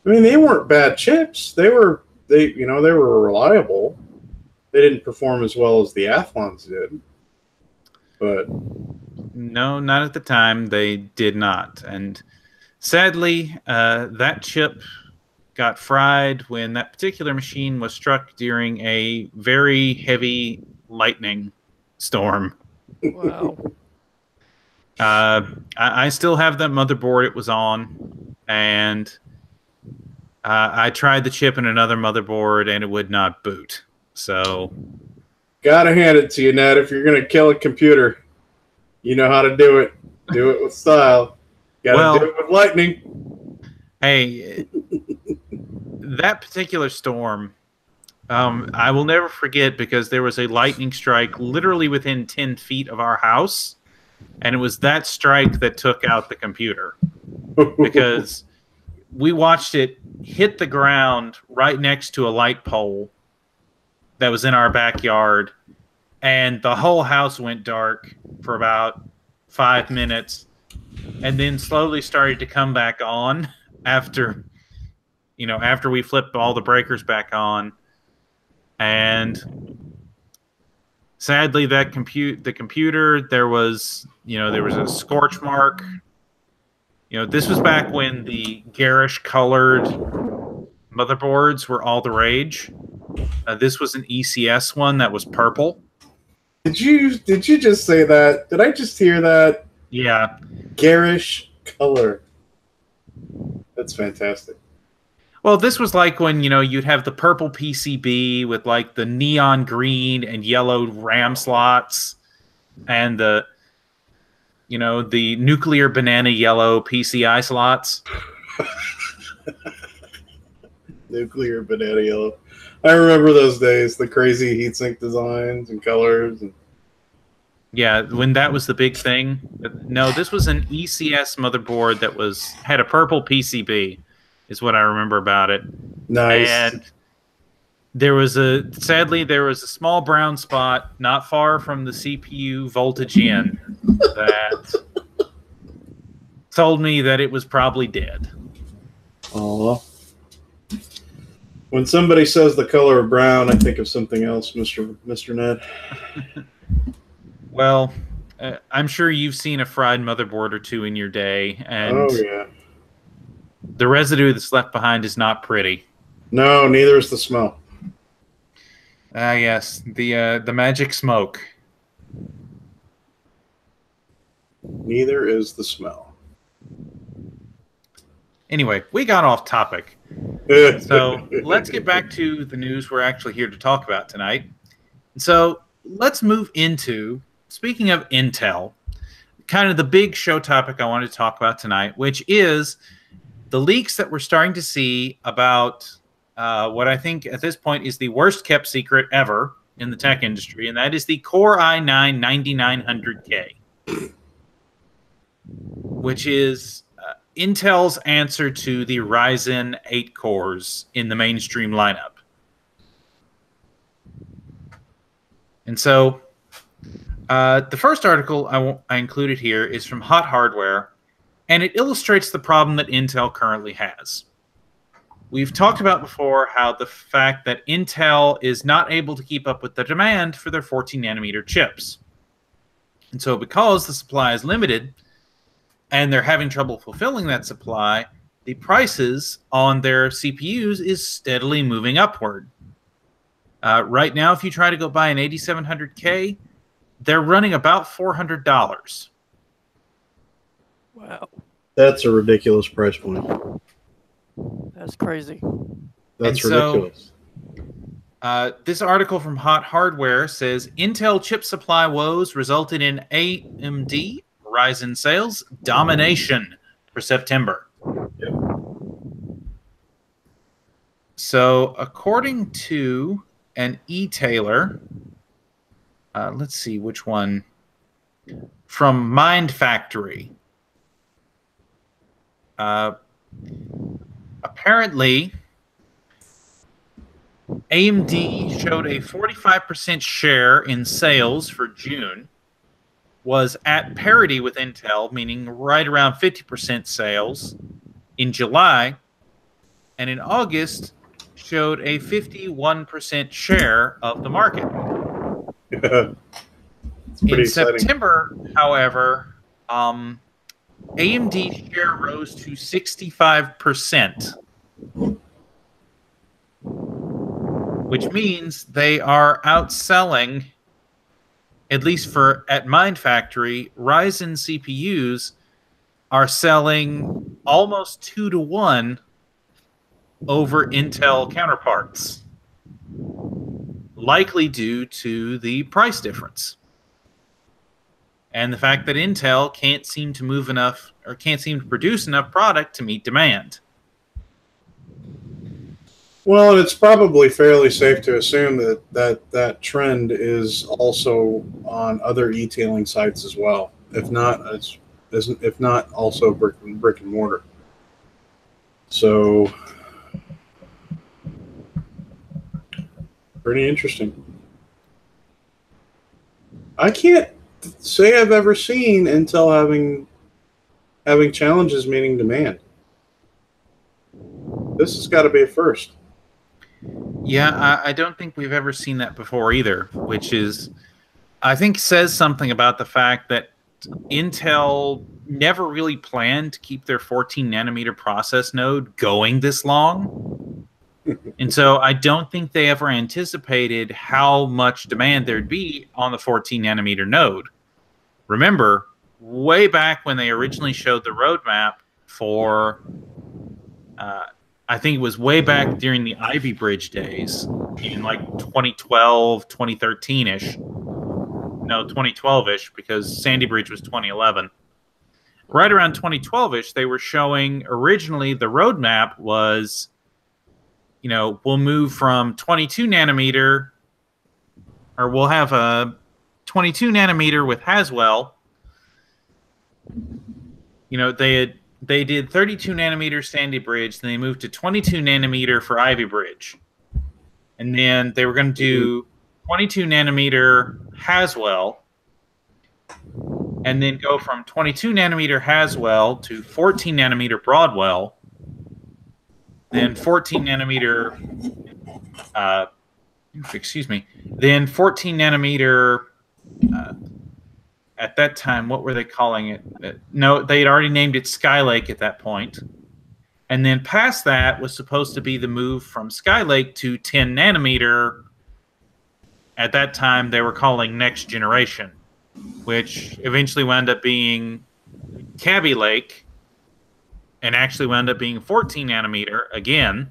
Speaker 3: I mean, they weren't bad chips. They were reliable. They didn't perform as well as the Athlons did. But
Speaker 1: no, not at the time. They did not. And sadly, that chip got fried when that particular machine was struck during a very heavy lightning storm.
Speaker 2: Wow.
Speaker 1: I still have that motherboard it was on, and I tried the chip in another motherboard, and it would not boot. So,
Speaker 3: gotta hand it to you, Ned. If you're gonna kill a computer, you know how to do it. Do it with style. Gotta do it with lightning.
Speaker 1: Hey, that particular storm, I will never forget because there was a lightning strike literally within 10 feet of our house, and it was that strike that took out the computer because we watched it hit the ground right next to a light pole that was in our backyard, and the whole house went dark for about 5 minutes and then slowly started to come back on after we flipped all the breakers back on. And sadly, the computer, there was a scorch mark. This was back when the garish colored motherboards were all the rage. This was an ECS one that was purple.
Speaker 3: Did you just say that? Did I just hear that?
Speaker 1: Yeah.
Speaker 3: Garish color. That's fantastic.
Speaker 1: Well, this was like when, you'd have the purple PCB with like the neon green and yellow RAM slots and the nuclear banana yellow PCI slots.
Speaker 3: Nuclear banana yellow. I remember those days, the crazy heatsink designs and colors.
Speaker 1: Yeah, when that was the big thing. No, this was an ECS motherboard that had a purple PCB, is what I remember about it.
Speaker 3: Nice.
Speaker 1: And sadly, there was a small brown spot not far from the CPU voltage in that told me that it was probably dead.
Speaker 3: Aww. When somebody says the color of brown, I think of something else, Mr. Ned.
Speaker 1: Well, I'm sure you've seen a fried motherboard or two in your day, and
Speaker 3: oh yeah,
Speaker 1: the residue that's left behind is not pretty.
Speaker 3: No, neither is the smell.
Speaker 1: Yes, the magic smoke.
Speaker 3: Neither is the smell.
Speaker 1: Anyway, we got off topic. So let's get back to the news we're actually here to talk about tonight. So let's move into, speaking of Intel, kind of the big show topic I wanted to talk about tonight, which is the leaks that we're starting to see about what I think at this point is the worst kept secret ever in the tech industry, and that is the Core i9-9900K, which is Intel's answer to the Ryzen 8 cores in the mainstream lineup. And so the first article I included here is from Hot Hardware, and it illustrates the problem that Intel currently has. we've talked about before how the fact that Intel is not able to keep up with the demand for their 14-nanometer chips. And so because the supply is limited and they're having trouble fulfilling that supply, the prices on their CPUs is steadily moving upward. Right now, if you try to go buy an 8700K, they're running about $400.
Speaker 2: Wow,
Speaker 3: That's a ridiculous price point.
Speaker 2: that's crazy.
Speaker 3: That's
Speaker 1: And so,
Speaker 3: ridiculous.
Speaker 1: This article from Hot Hardware says Intel chip supply woes resulted in AMD Ryzen sales domination for September.
Speaker 3: Yep.
Speaker 1: So, according to an e-tailer, let's see which one, from Mind Factory. Apparently, AMD showed a 45% share in sales for June, was at parity with Intel, meaning right around 50% sales in July, and in August showed a 51% share of the market.
Speaker 3: It's pretty
Speaker 1: In
Speaker 3: exciting.
Speaker 1: September, however, AMD share rose to 65%, which means they are outselling, at least for at Mind Factory, Ryzen CPUs are selling almost 2-to-1 over Intel counterparts, likely due to the price difference and the fact that Intel can't seem to move enough or can't seem to produce enough product to meet demand.
Speaker 3: Well, and it's probably fairly safe to assume that trend is also on other e-tailing sites as well. If not, if not also brick and mortar. So, pretty interesting. I can't say I've ever seen Intel having challenges meeting demand. This has got to be a first.
Speaker 1: Yeah, I don't think we've ever seen that before either, which is, I think, says something about the fact that Intel never really planned to keep their 14-nanometer process node going this long. And so I don't think they ever anticipated how much demand there'd be on the 14-nanometer node. Remember, way back when they originally showed the roadmap for, I think it was way back during the Ivy Bridge days in like 2012, 2013-ish. No, 2012-ish, because Sandy Bridge was 2011. Right around 2012-ish, they were showing, originally the roadmap was, you know, we'll move from 22 nanometer, or we'll have a 22 nanometer with Haswell. You know, they did 32 nanometer Sandy Bridge, then they moved to 22 nanometer for Ivy Bridge. And then they were going to do 22 nanometer Haswell, and then go from 22 nanometer Haswell to 14 nanometer Broadwell, then 14 nanometer, then 14 nanometer, at that time, what were they calling it? No, they had already named it Skylake at that point. And then past that was supposed to be the move from Skylake to 10 nanometer. At that time, they were calling Next Generation, which eventually wound up being Kaby Lake, and actually wound up being 14 nanometer again.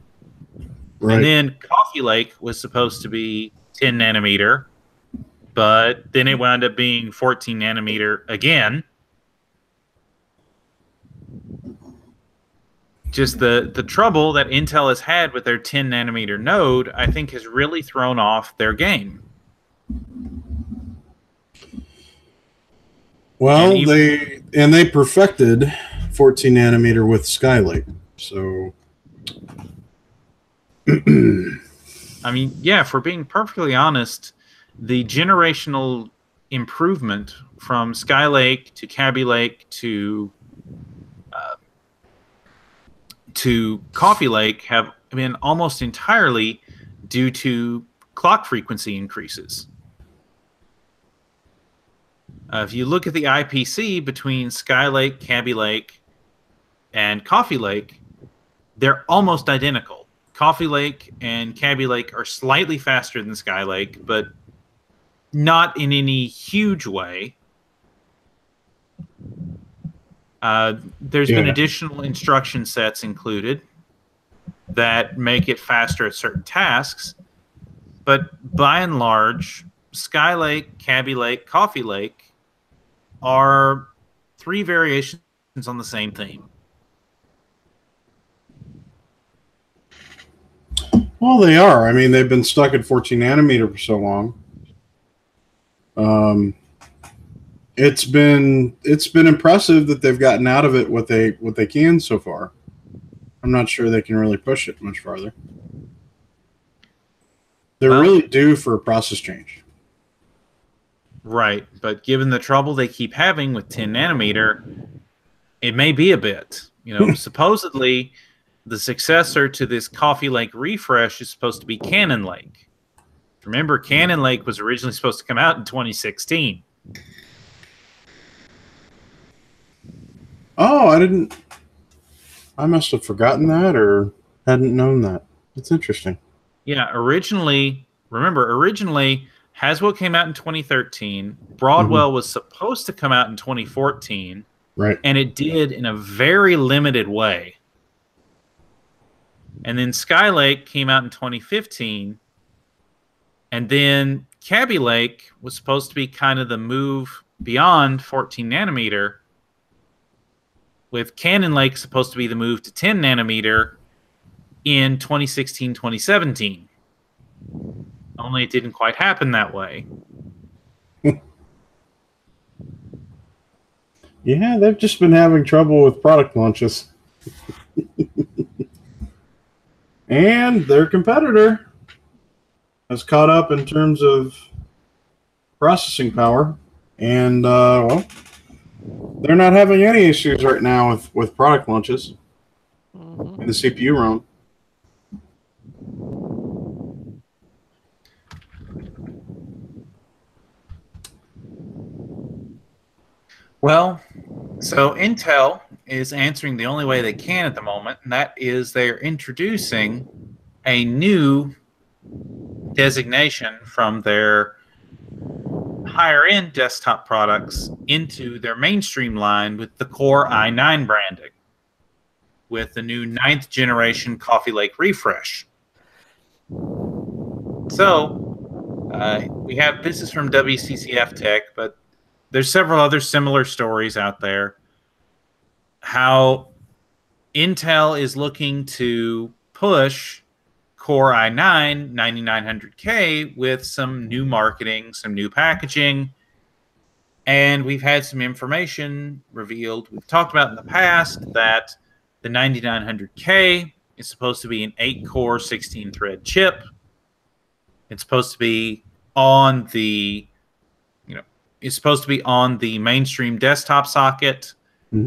Speaker 1: Right. And then Coffee Lake was supposed to be 10 nanometer, but then it wound up being 14 nanometer again. Just the trouble that Intel has had with their 10 nanometer node, I think, has really thrown off their game.
Speaker 3: Well, they perfected 14 nanometer with Skylake. So,
Speaker 1: I mean, yeah, for being perfectly honest, the generational improvement from Skylake to Kaby Lake to Coffee Lake have been almost entirely due to clock frequency increases. If you look at the IPC between Skylake, Kaby Lake, and Coffee Lake, they're almost identical. Coffee Lake and Kaby Lake are slightly faster than Skylake, but not in any huge way. There's been additional instruction sets included that make it faster at certain tasks, but by and large, Skylake, Kaby Lake, Coffee Lake are 3 variations on the same theme.
Speaker 3: Well, they are. I mean, they've been stuck at 14 nanometer for so long. It's been impressive that they've gotten out of it what they can so far. I'm not sure they can really push it much farther. They're really due for a process change.
Speaker 1: Right, but given the trouble they keep having with 10 nanometer, it may be a bit. You know, supposedly the successor to this Coffee Lake refresh is supposed to be Cannon Lake. Remember, Cannon Lake was originally supposed to come out in 2016.
Speaker 3: Oh, I must have forgotten that or hadn't known that. It's interesting.
Speaker 1: Yeah, originally Haswell came out in 2013. Broadwell was supposed to come out in 2014.
Speaker 3: Right.
Speaker 1: And it did in a very limited way. And then Skylake came out in 2015. And then Kaby Lake was supposed to be kind of the move beyond 14 nanometer, with Cannon Lake supposed to be the move to 10 nanometer in 2016, 2017. Only it didn't quite happen that way.
Speaker 3: Yeah, they've just been having trouble with product launches. And their competitor has caught up in terms of processing power. And, well, they're not having any issues right now with product launches in the CPU realm.
Speaker 1: Well, so Intel is answering the only way they can at the moment, and that is they're introducing a new designation from their higher-end desktop products into their mainstream line with the Core i9 branding, with the new 9th generation Coffee Lake refresh. So, we have, this is from WCCF Tech, but there's several other similar stories out there. How Intel is looking to push Core i9-9900K with some new marketing, some new packaging, and we've had some information revealed. We've talked about in the past that the 9900K is supposed to be an 8-core, 16-thread chip. It's supposed to be on the mainstream desktop socket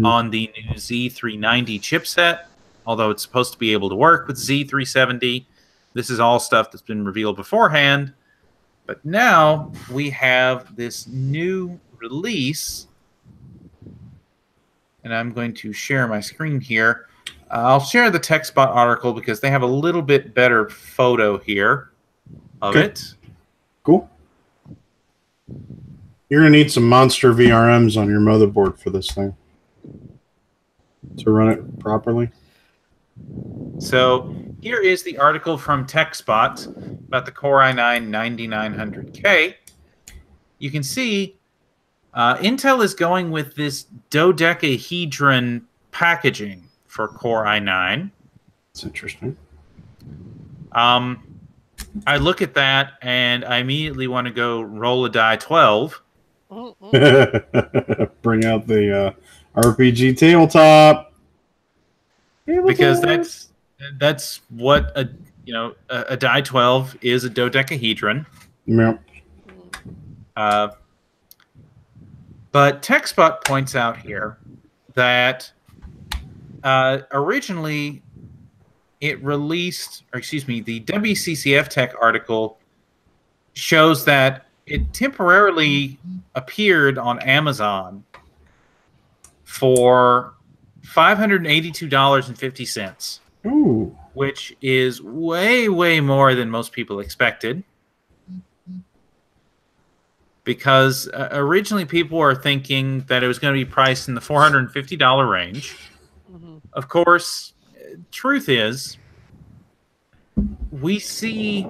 Speaker 1: on the new Z390 chipset, although it's supposed to be able to work with Z370. This is all stuff that's been revealed beforehand. But now we have this new release, and I'm going to share my screen here. I'll share the TechSpot article because they have a little bit better photo here of it.
Speaker 3: Cool. You're going to need some monster VRMs on your motherboard for this thing to run it properly.
Speaker 1: So here is the article from TechSpot about the Core i9-9900K. You can see Intel is going with this dodecahedron packaging for Core i9.
Speaker 3: That's interesting.
Speaker 1: I look at that and I immediately want to go roll a die 12.
Speaker 3: Bring out the RPG tabletop.
Speaker 1: Because that's what a die 12 is, a dodecahedron.
Speaker 3: Yep.
Speaker 1: But TechSpot points out here that originally it released, or excuse me, the WCCF Tech article shows that it temporarily appeared on Amazon for $582.50,
Speaker 3: Ooh.
Speaker 1: which is way, way more than most people expected. Because originally people were thinking that it was going to be priced in the $450 range.
Speaker 2: Mm-hmm.
Speaker 1: Of course, truth is, we see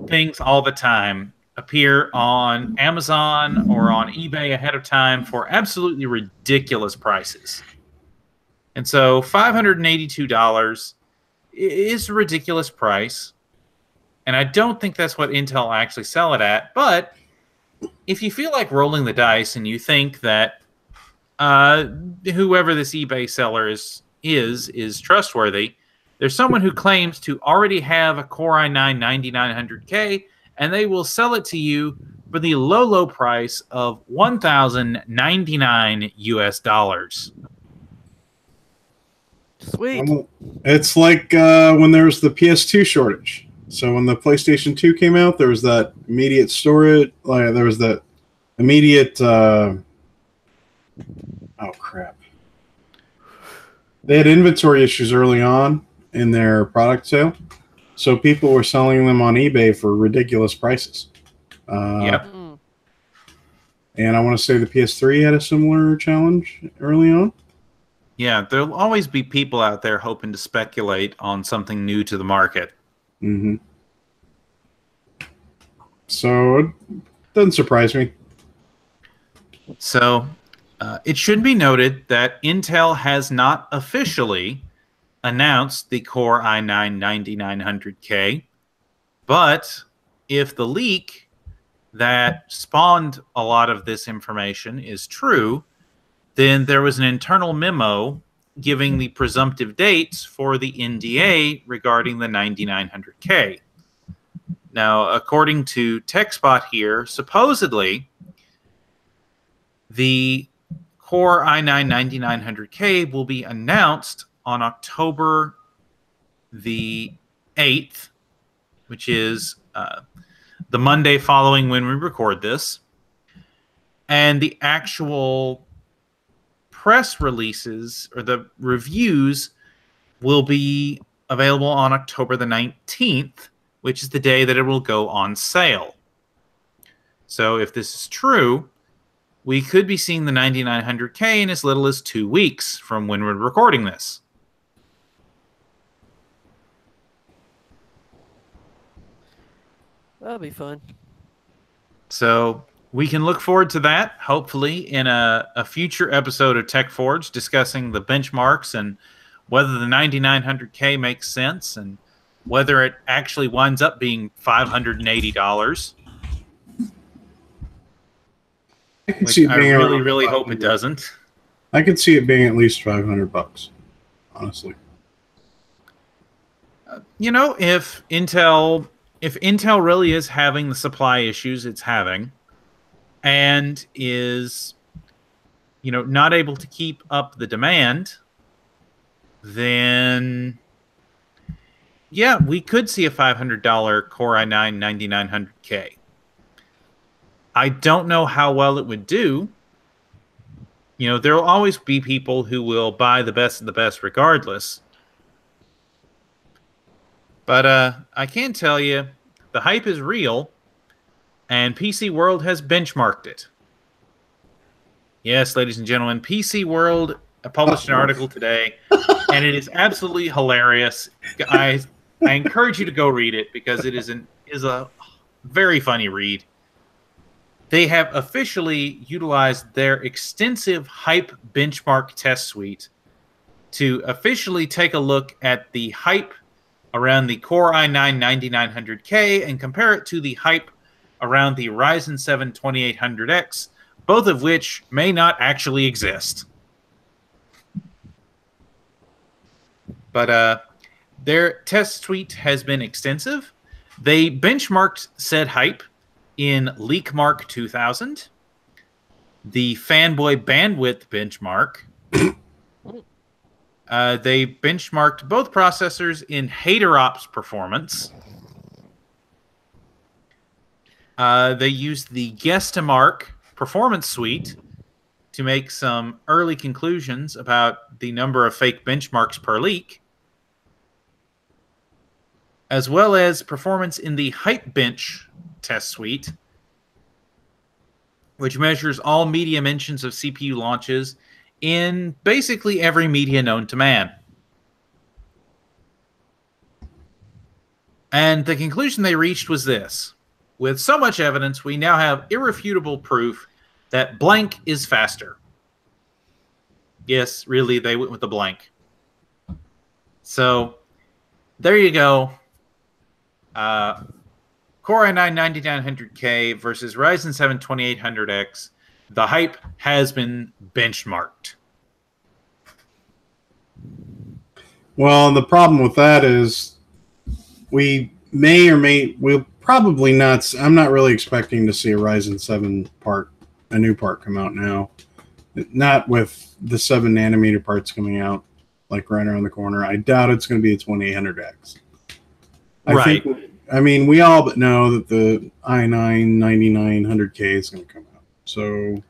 Speaker 1: things all the time appear on Amazon or on eBay ahead of time for absolutely ridiculous prices. And so $582 is a ridiculous price. And I don't think that's what Intel actually sell it at. But if you feel like rolling the dice and you think that whoever this eBay seller is trustworthy, there's someone who claims to already have a Core i9-9900K, and they will sell it to you for the low, low price of $1,099 US.
Speaker 2: Sweet.
Speaker 3: It's like when there was the PS2 shortage. So when the PlayStation 2 came out, there was that immediate storage. There was that immediate. Oh crap! They had inventory issues early on in their product sale, so people were selling them on eBay for ridiculous prices.
Speaker 1: Yep.
Speaker 3: And I want to say the PS3 had a similar challenge early on.
Speaker 1: Yeah, there'll always be people out there hoping to speculate on something new to the market.
Speaker 3: Mm-hmm. So it doesn't surprise me.
Speaker 1: So it should be noted that Intel has not officially announced the Core i9-9900K, but if the leak that spawned a lot of this information is true, then there was an internal memo giving the presumptive dates for the NDA regarding the 9900K. Now, according to TechSpot here, supposedly the Core i9-9900K will be announced on October the 8th, which is the Monday following when we record this. And the actual press releases or the reviews will be available on October the 19th, which is the day that it will go on sale. So if this is true, we could be seeing the 9900K in as little as 2 weeks from when we're recording this.
Speaker 2: That'll be fun.
Speaker 1: So we can look forward to that, hopefully, in a future episode of TechForge discussing the benchmarks and whether the 9900K makes sense and whether it actually winds up being $580.
Speaker 3: I can
Speaker 1: Which
Speaker 3: see it
Speaker 1: I
Speaker 3: being
Speaker 1: really, really hope it doesn't.
Speaker 3: I could see it being at least $500, honestly.
Speaker 1: You know, if Intel really is having the supply issues it's having, and is, you know, not able to keep up the demand, then yeah, we could see a $500 Core i9-9900K. I don't know how well it would do. You know, there will always be people who will buy the best of the best regardless. But I can tell you, the hype is real, and PC World has benchmarked it. Yes, ladies and gentlemen, PC World published an article today, and it is absolutely hilarious. I encourage you to go read it because it is a very funny read. They have officially utilized their extensive hype benchmark test suite to officially take a look at the hype around the Core i9-9900K and compare it to the hype around the Ryzen 7 2800X, both of which may not actually exist. But their test suite has been extensive. They benchmarked said hype in LeakMark 2000, the Fanboy Bandwidth benchmark, They benchmarked both processors in HaterOps performance. They used the Guesstimark performance suite to make some early conclusions about the number of fake benchmarks per leak, as well as performance in the HypeBench test suite, which measures all media mentions of CPU launches in basically every media known to man. And the conclusion they reached was this: with so much evidence, we now have irrefutable proof that blank is faster. Yes, really, they went with the blank. So, there you go. Core i9-9900K versus Ryzen 7 2800X. The hype has been benchmarked.
Speaker 3: Well, the problem with that is we may or we'll probably not. I'm not really expecting to see a Ryzen 7 a new part come out now. Not with the 7 nanometer parts coming out like right around the corner. I doubt it's going to be a 2800X.
Speaker 1: Right.
Speaker 3: I mean, we all but know that the i9-9900K is going to come out. So,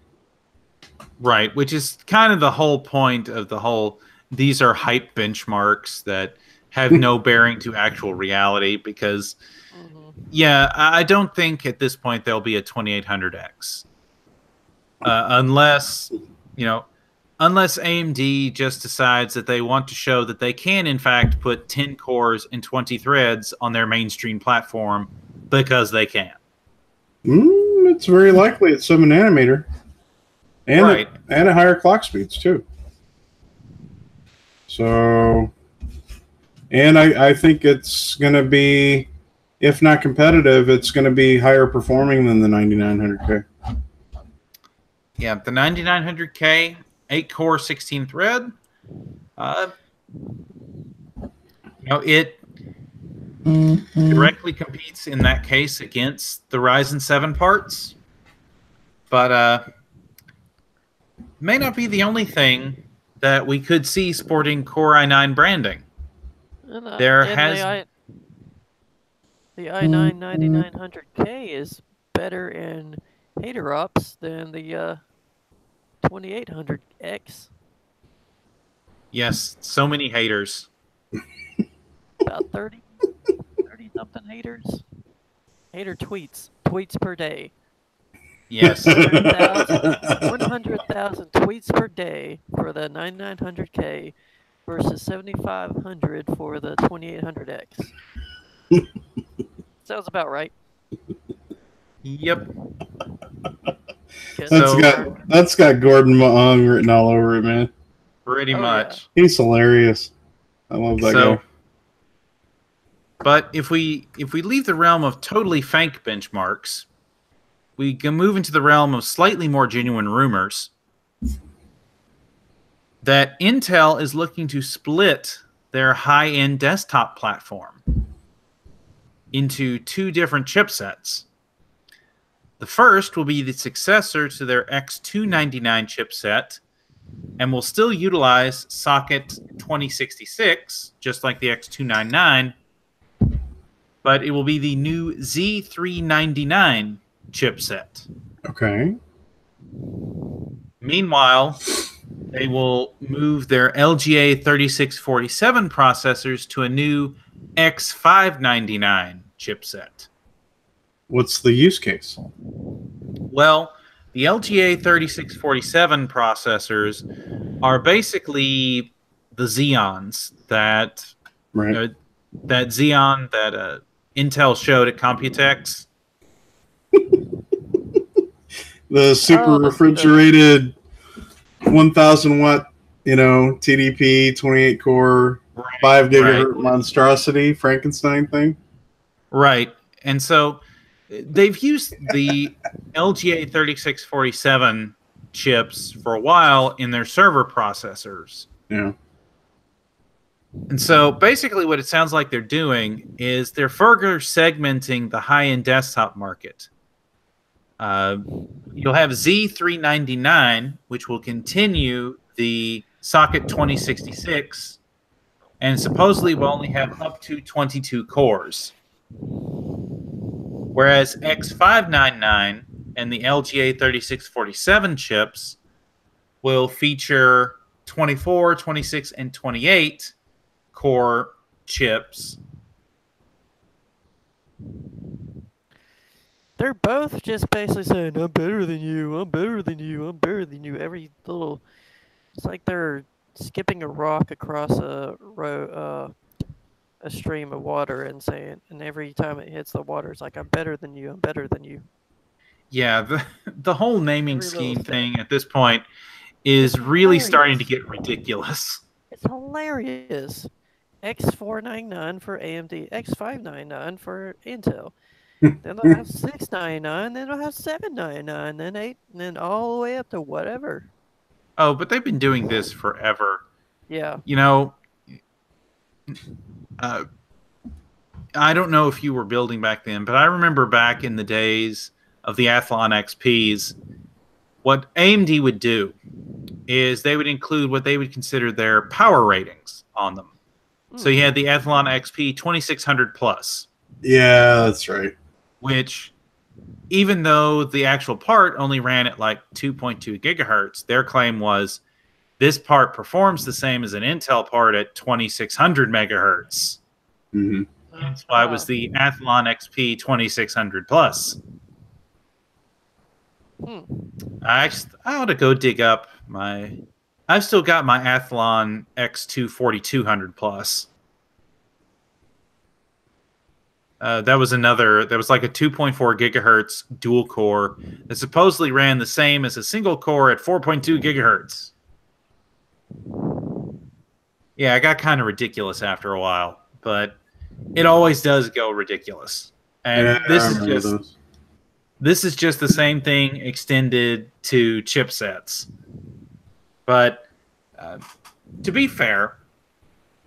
Speaker 1: right, which is kind of the whole point of the whole. These are hype benchmarks that have no bearing to actual reality because, yeah, I don't think at this point there'll be a 2800X. Unless AMD just decides that they want to show that they can, in fact, put 10 cores and 20 threads on their mainstream platform because they can.
Speaker 3: It's very likely it's 7 nanometer. And,
Speaker 1: right.
Speaker 3: And at higher clock speeds, too. So, and I think it's going to be, if not competitive, it's going to be higher performing than the 9900K.
Speaker 1: Yeah, the 9900K, 8-core, 16-thread. It directly competes in that case against the Ryzen 7 parts, but may not be the only thing that we could see sporting Core i9 branding. There has
Speaker 2: the i9-9900K is better in HaterOps than the 2800X.
Speaker 1: Yes, so many haters.
Speaker 2: About 30 something haters. Hater tweets per day.
Speaker 1: Yes.
Speaker 2: 100,000 tweets per day for the 9900K versus 7,500 for the 2800X. Sounds about right.
Speaker 1: Yep.
Speaker 3: That's got Gordon Mahong written all over it, man.
Speaker 1: Pretty much.
Speaker 3: Yeah. He's hilarious. I love that guy.
Speaker 1: But if we leave the realm of totally fake benchmarks, we can move into the realm of slightly more genuine rumors that Intel is looking to split their high-end desktop platform into 2 different chipsets. The first will be the successor to their X299 chipset and will still utilize socket 2066, just like the X299, but it will be the new Z399 chipset.
Speaker 3: Okay.
Speaker 1: Meanwhile, they will move their LGA 3647 processors to a new X599 chipset.
Speaker 3: What's the use case?
Speaker 1: Well, the LGA 3647 processors are basically the Xeons that that Xeon that Intel showed at Computex.
Speaker 3: The super refrigerated 1,000 watt, TDP 28 core 5 gigahertz monstrosity Frankenstein thing.
Speaker 1: Right. And so they've used the LGA 3647 chips for a while in their server processors.
Speaker 3: Yeah.
Speaker 1: And so basically what it sounds like they're doing is they're further segmenting the high-end desktop market. You'll have Z399, which will continue the socket 2066, and supposedly will only have up to 22 cores. Whereas X599 and the LGA 3647 chips will feature 24, 26, and 28 core chips.
Speaker 2: They're both just basically saying, I'm better than you, I'm better than you, I'm better than you. Every little, it's like they're skipping a rock across a stream of water and saying, and every time it hits the water, it's like, I'm better than you, I'm better than you.
Speaker 1: Yeah, the whole naming
Speaker 2: Every little
Speaker 1: scheme
Speaker 2: step.
Speaker 1: thing at this point is
Speaker 2: It's
Speaker 1: really starting to
Speaker 2: hilarious.
Speaker 1: get ridiculous.
Speaker 2: It's hilarious. X499 for AMD, X599 for Intel. Then they'll have 699, then they'll have 799, then 8, and then all the way up to whatever.
Speaker 1: Oh, but they've been doing this forever.
Speaker 2: Yeah.
Speaker 1: You know, I don't know if you were building back then, but I remember back in the days of the Athlon XPs, what AMD would do is they would include what they would consider their power ratings on them. So you had the Athlon XP 2600 Plus.
Speaker 3: Yeah, that's right.
Speaker 1: Which, even though the actual part only ran at like 2.2 gigahertz, their claim was this part performs the same as an Intel part at 2600 megahertz.
Speaker 3: Mm-hmm.
Speaker 1: That's why it was the Athlon XP 2600 Plus. I ought to go dig up my... I've still got my Athlon X2 4200 Plus. That was like a 2.4 gigahertz dual core that supposedly ran the same as a single core at 4.2 gigahertz. Yeah, it got kind of ridiculous after a while, but it always does go ridiculous. And
Speaker 3: Yeah,
Speaker 1: this is just the same thing extended to chipsets. But to be fair,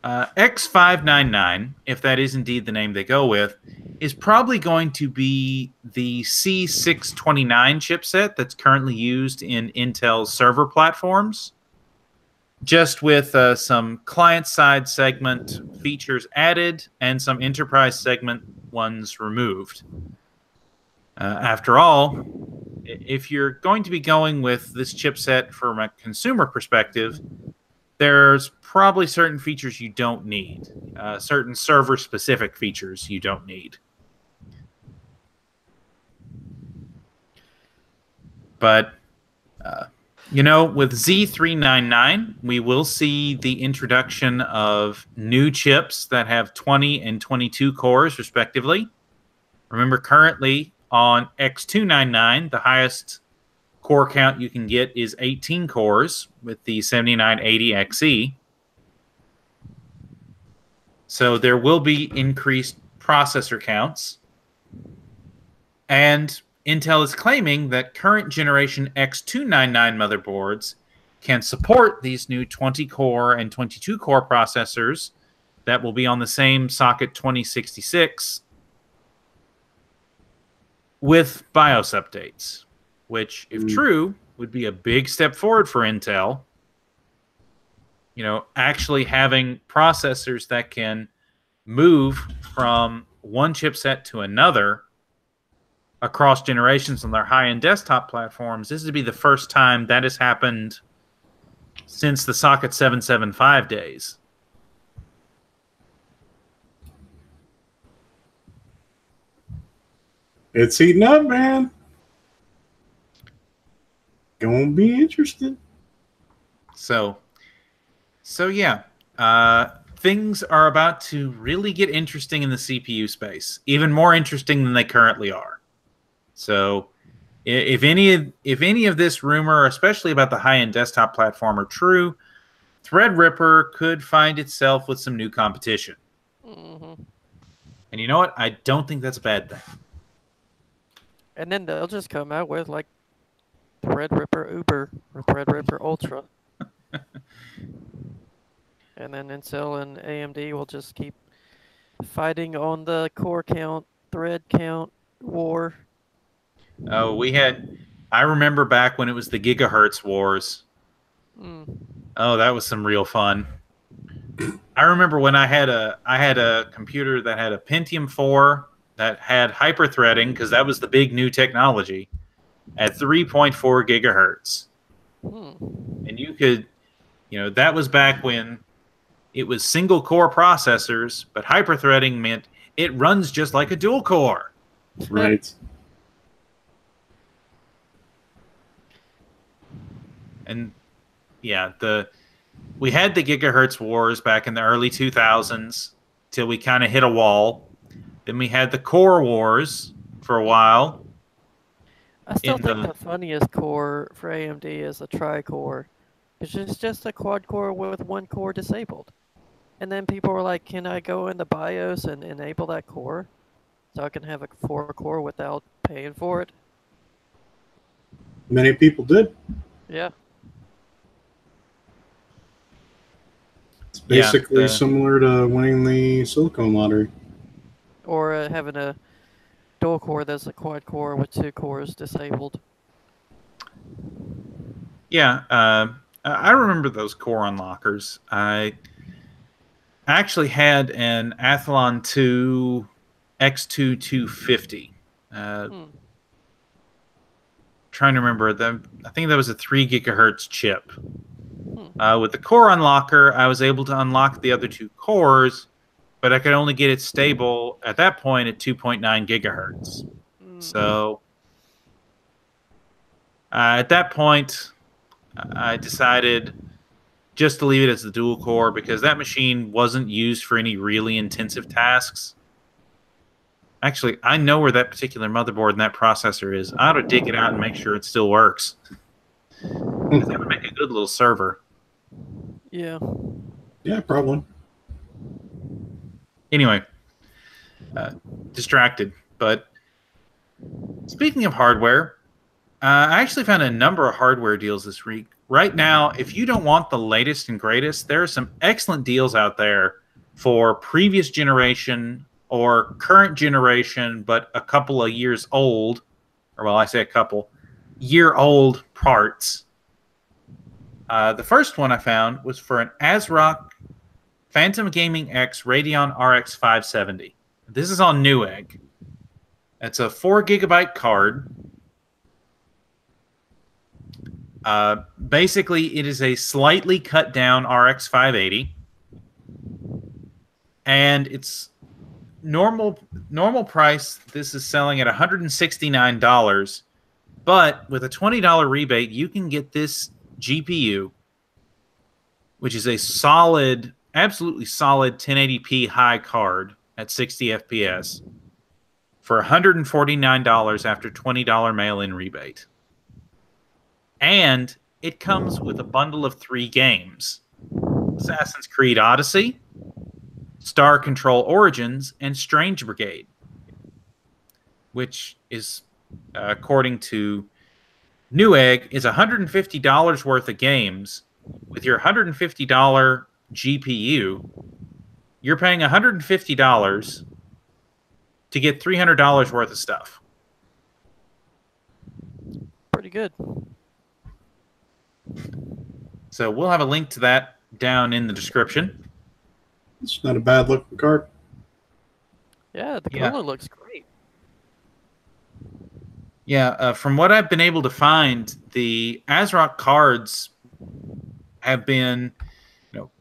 Speaker 1: X599, if that is indeed the name they go with, is probably going to be the C629 chipset that's currently used in Intel's server platforms, just with some client-side segment features added and some enterprise segment ones removed. After all, if you're going to be going with this chipset from a consumer perspective, there's probably certain features you don't need, certain server-specific features you don't need. But, you know, with Z399, we will see the introduction of new chips that have 20 and 22 cores, respectively. Remember, currently on X299, the highest core count you can get is 18 cores with the 7980XE. So there will be increased processor counts. And Intel is claiming that current generation X299 motherboards can support these new 20-core and 22-core processors that will be on the same socket 2066 with BIOS updates, which, if true, would be a big step forward for Intel. You know, actually having processors that can move from one chipset to another across generations on their high-end desktop platforms. This would be the first time that has happened since the Socket 775 days.
Speaker 3: It's heating up, man. Gonna be interesting.
Speaker 1: So yeah, things are about to really get interesting in the CPU space, even more interesting than they currently are. So if any of this rumor, especially about the high-end desktop platform, are true, Threadripper could find itself with some new competition.
Speaker 2: Mm-hmm.
Speaker 1: And you know what? I don't think that's a bad thing.
Speaker 2: And then they'll just come out with like Threadripper Uber or Threadripper Ultra. And then Intel and AMD will just keep fighting on the core count, thread count war.
Speaker 1: Oh, I remember back when it was the gigahertz wars. Oh, that was some real fun. I remember when I had a computer that had a Pentium 4 that had hyperthreading because that was the big new technology at 3.4 gigahertz.
Speaker 2: Hmm.
Speaker 1: And you could, that was back when it was single core processors, but hyperthreading meant it runs just like a dual core.
Speaker 3: Right.
Speaker 1: And yeah, we had the gigahertz wars back in the early 2000s till we kind of hit a wall. Then we had the core wars for a while.
Speaker 2: I still
Speaker 1: In
Speaker 2: think
Speaker 1: the
Speaker 2: the funniest core for AMD is a tri-core. It's just a quad core with one core disabled. And then people were like, can I go in the BIOS and enable that core so I can have a 4-core without paying for it?
Speaker 3: Many people did.
Speaker 2: Yeah.
Speaker 3: It's
Speaker 1: yeah,
Speaker 3: basically similar to winning the silicone lottery.
Speaker 2: Or having a dual core that's a quad core with 2 cores disabled.
Speaker 1: yeah. I remember those core unlockers. I actually had an Athlon 2 X2 250.
Speaker 2: Hmm.
Speaker 1: Trying to remember them. I think that was a 3 gigahertz chip.
Speaker 2: Hmm.
Speaker 1: With the core unlocker, I was able to unlock the other 2 cores, but I could only get it stable at that point at 2.9 gigahertz.
Speaker 2: Hmm.
Speaker 1: So at that point, I decided just to leave it as the dual core because that machine wasn't used for any really intensive tasks. Actually, I know where that particular motherboard and that processor is. I ought to dig it out and make sure it still works. Because that would make a good little server.
Speaker 2: Yeah.
Speaker 3: Yeah, probably.
Speaker 1: Anyway, distracted. But speaking of hardware, I actually found a number of hardware deals this week. Right now, if you don't want the latest and greatest, there are some excellent deals out there for previous generation or current generation, but a couple of years old, or well, I say a couple year old parts. The first one I found was for an ASRock Phantom Gaming X Radeon RX 570. This is on Newegg. It's a 4 gigabyte card. Basically, it is a slightly cut down RX 580, and it's normal price. This is selling at $169, but with a $20 rebate, you can get this GPU, which is a solid, absolutely solid 1080p high card at 60 FPS for $149 after $20 mail-in rebate. And it comes with a bundle of 3 games: Assassin's Creed Odyssey, Star Control Origins, and Strange Brigade, which is, according to Newegg, is $150 worth of games. With your $150 GPU, you're paying $150 to get $300 worth of stuff.
Speaker 2: Pretty good.
Speaker 1: So we'll have a link to that down in the description.
Speaker 3: It's not a bad looking card.
Speaker 2: Yeah, the
Speaker 1: Yeah.
Speaker 2: color looks great.
Speaker 1: Yeah, from what I've been able to find, the ASRock cards have been,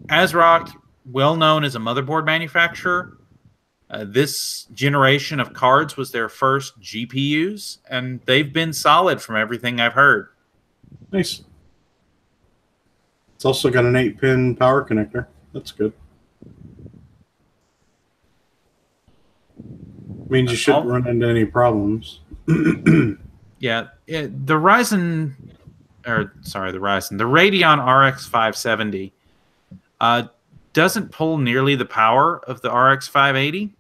Speaker 1: ASRock, well known as a motherboard manufacturer. This generation of cards was their first GPUs, and they've been solid from everything I've heard.
Speaker 3: Nice. It's also got an 8-pin power connector. That's good. Means you shouldn't run into any problems.
Speaker 1: Yeah, the Radeon RX 570 doesn't pull nearly the power of the RX 580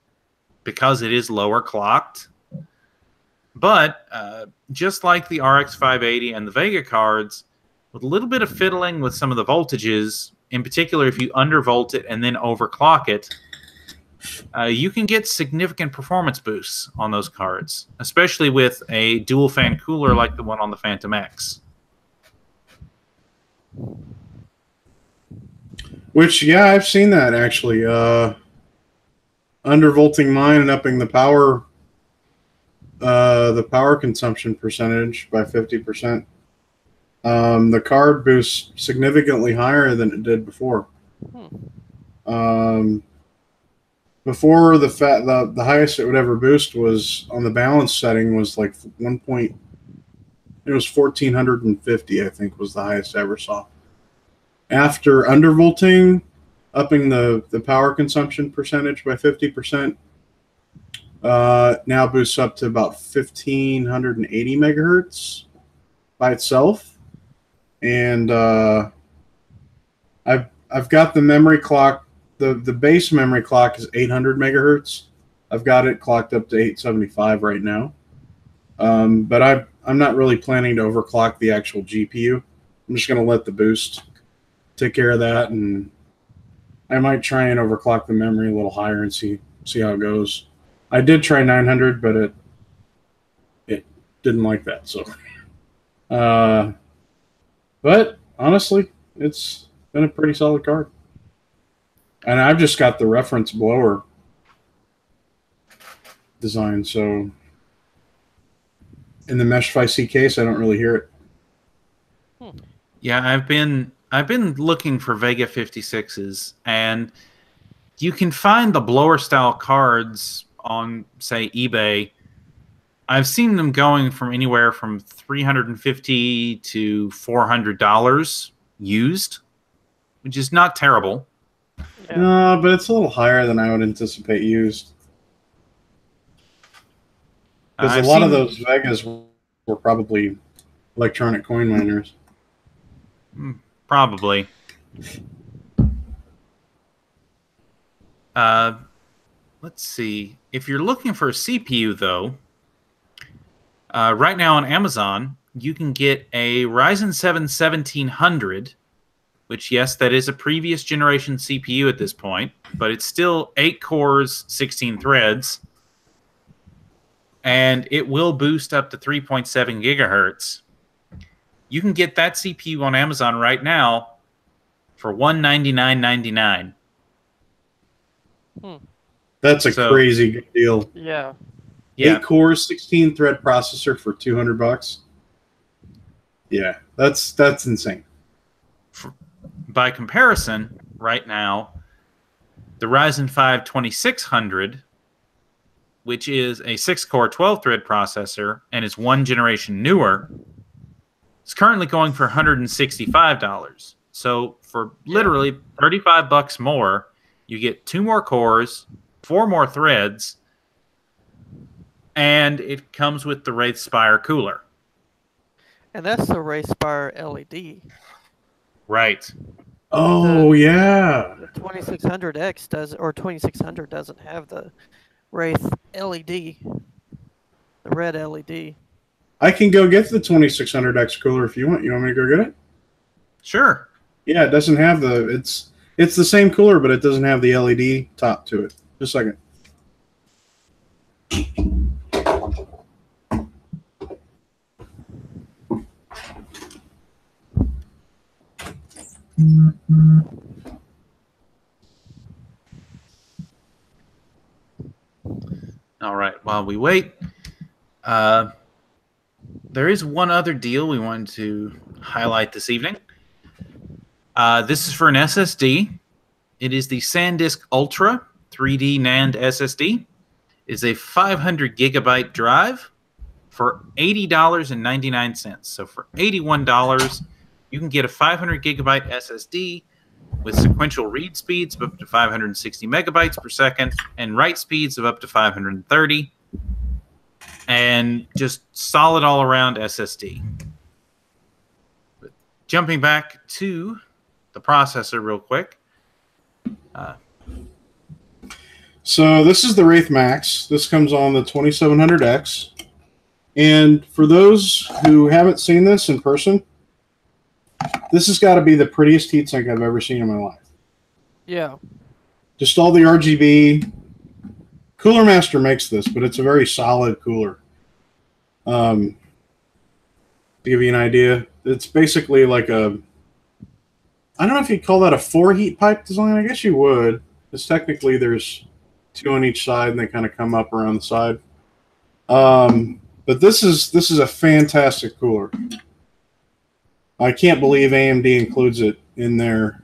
Speaker 1: because it is lower clocked. But just like the RX 580 and the Vega cards, with a little bit of fiddling with some of the voltages, in particular if you undervolt it and then overclock it, you can get significant performance boosts on those cards, especially with a dual fan cooler like the one on the Phantom X.
Speaker 3: Which, yeah, I've seen that actually. Undervolting mine and upping the power consumption percentage by 50%. The card boosts significantly higher than it did before.
Speaker 2: Hmm.
Speaker 3: Before the highest it would ever boost was on the balance setting was like 1. It was 1450, I think, was the highest I ever saw. After undervolting, upping the power consumption percentage by 50%, now boosts up to about 1580 megahertz by itself. And I've got the memory clock. The base memory clock is 800 megahertz. I've got it clocked up to 875 right now. But I'm not really planning to overclock the actual GPU. I'm just going to let the boost take care of that, and I might try and overclock the memory a little higher and see how it goes. I did try 900, but it didn't like that. So, but honestly, it's been a pretty solid card. And I've just got the reference blower design, so in the Mesh 5C case, I don't really hear it.
Speaker 1: Yeah, I've been looking for Vega 56s, and you can find the blower style cards on, say, eBay. I've seen them going from anywhere from $350 to $400 used, which is not terrible.
Speaker 2: Yeah.
Speaker 3: No, but it's a little higher than I would anticipate used. Because a lot of those Vegas were probably electronic coin miners.
Speaker 1: Probably. Let's see. If you're looking for a CPU, though, right now on Amazon, you can get a Ryzen 7 1700, which, yes, that is a previous generation CPU at this point, but it's still 8 cores, 16 threads, and it will boost up to 3.7 gigahertz. You can get that CPU on Amazon right now for $199.99.
Speaker 3: That's a crazy good deal.
Speaker 2: Yeah.
Speaker 3: 8 cores, 16 thread processor for $200. Yeah, that's insane.
Speaker 1: By comparison, right now, the Ryzen 5 2600, which is a 6-core, 12-thread processor and is 1 generation newer, is currently going for $165. So for literally $35 more, you get 2 more cores, 4 more threads, and it comes with the Wraithspire cooler.
Speaker 2: And that's the Wraithspire LED.
Speaker 1: Right.
Speaker 3: Oh, yeah.
Speaker 2: The 2600X does, or 2600 doesn't have the Wraith LED, the red LED.
Speaker 3: I can go get the 2600X cooler if you want. You want me to go get it?
Speaker 1: Sure.
Speaker 3: Yeah, it doesn't have the... It's the same cooler, but it doesn't have the LED top to it. Just a second.
Speaker 1: All right. While we wait, there is one other deal we wanted to highlight this evening. This is for an SSD. It is the SanDisk Ultra 3D NAND SSD. It's a 500 gigabyte drive for $80.99. So for $81, you can get a 500 gigabyte SSD with sequential read speeds of up to 560 megabytes per second and write speeds of up to 530, and just solid all-around SSD. But jumping back to the processor real quick.
Speaker 3: So this is the Wraith Max. This comes on the 2700X. And for those who haven't seen this in person, this has got to be the prettiest heatsink I've ever seen in my life.
Speaker 2: Yeah.
Speaker 3: Just all the RGB. Cooler Master makes this, but it's a very solid cooler. To give you an idea, it's basically like a I don't know if you'd call that a 4-heat pipe design. I guess you would, because technically there's 2 on each side, and they kind of come up around the side. But this is a fantastic cooler. I can't believe AMD includes it in their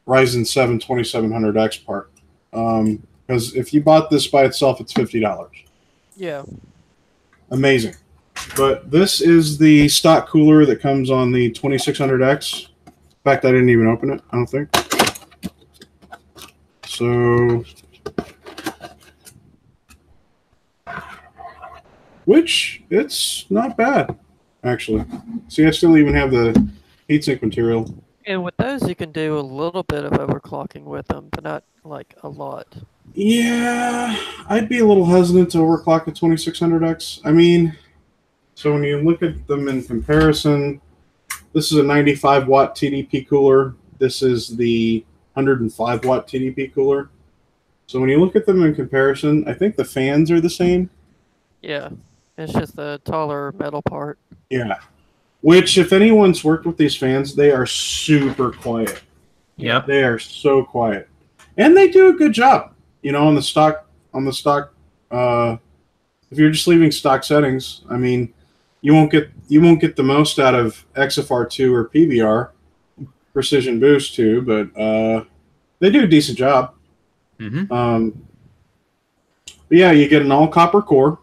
Speaker 3: Ryzen 7 2700X part. Because if you bought this by itself, it's $50.
Speaker 2: Yeah.
Speaker 3: Amazing. But this is the stock cooler that comes on the 2600X. In fact, I didn't even open it, I don't think. So, which, it's not bad, actually. See, I still even have the heatsink material.
Speaker 2: And with those, you can do a little bit of overclocking with them, but not like a lot.
Speaker 3: Yeah, I'd be a little hesitant to overclock the 2600X. I mean, so when you look at them in comparison, this is a 95 watt TDP cooler. This is the 105 watt TDP cooler. So when you look at them in comparison, I think the fans are the same.
Speaker 2: Yeah, it's just the taller metal part.
Speaker 3: Yeah. Which, if anyone's worked with these fans, they are super quiet.
Speaker 1: Yep.
Speaker 3: They are so quiet. And they do a good job. You know, on the stock, if you're just leaving stock settings, I mean, you won't get the most out of XFR2 or PBR, Precision Boost 2, but they do a decent job.
Speaker 1: Mm-hmm.
Speaker 3: But yeah, you get an all copper core,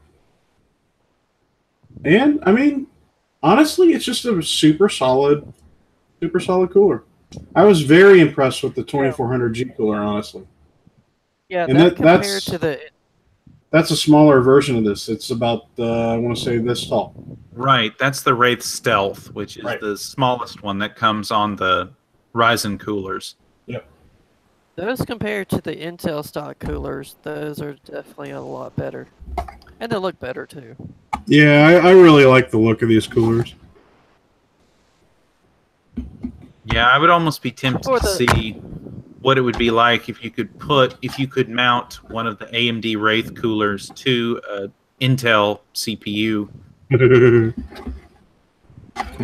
Speaker 3: and I mean, honestly, it's just a super solid cooler. I was very impressed with the 2400G cooler, honestly.
Speaker 2: Yeah,
Speaker 3: and that's a smaller version of this. It's about I want to say this tall.
Speaker 1: Right, that's the Wraith Stealth, which is the smallest one that comes on the Ryzen coolers.
Speaker 3: Yep.
Speaker 2: Those compared to the Intel stock coolers, those are definitely a lot better. And they look better, too.
Speaker 3: Yeah, I really like the look of these coolers.
Speaker 1: Yeah, I would almost be tempted to see what it would be like if you could mount one of the AMD Wraith coolers to an Intel CPU and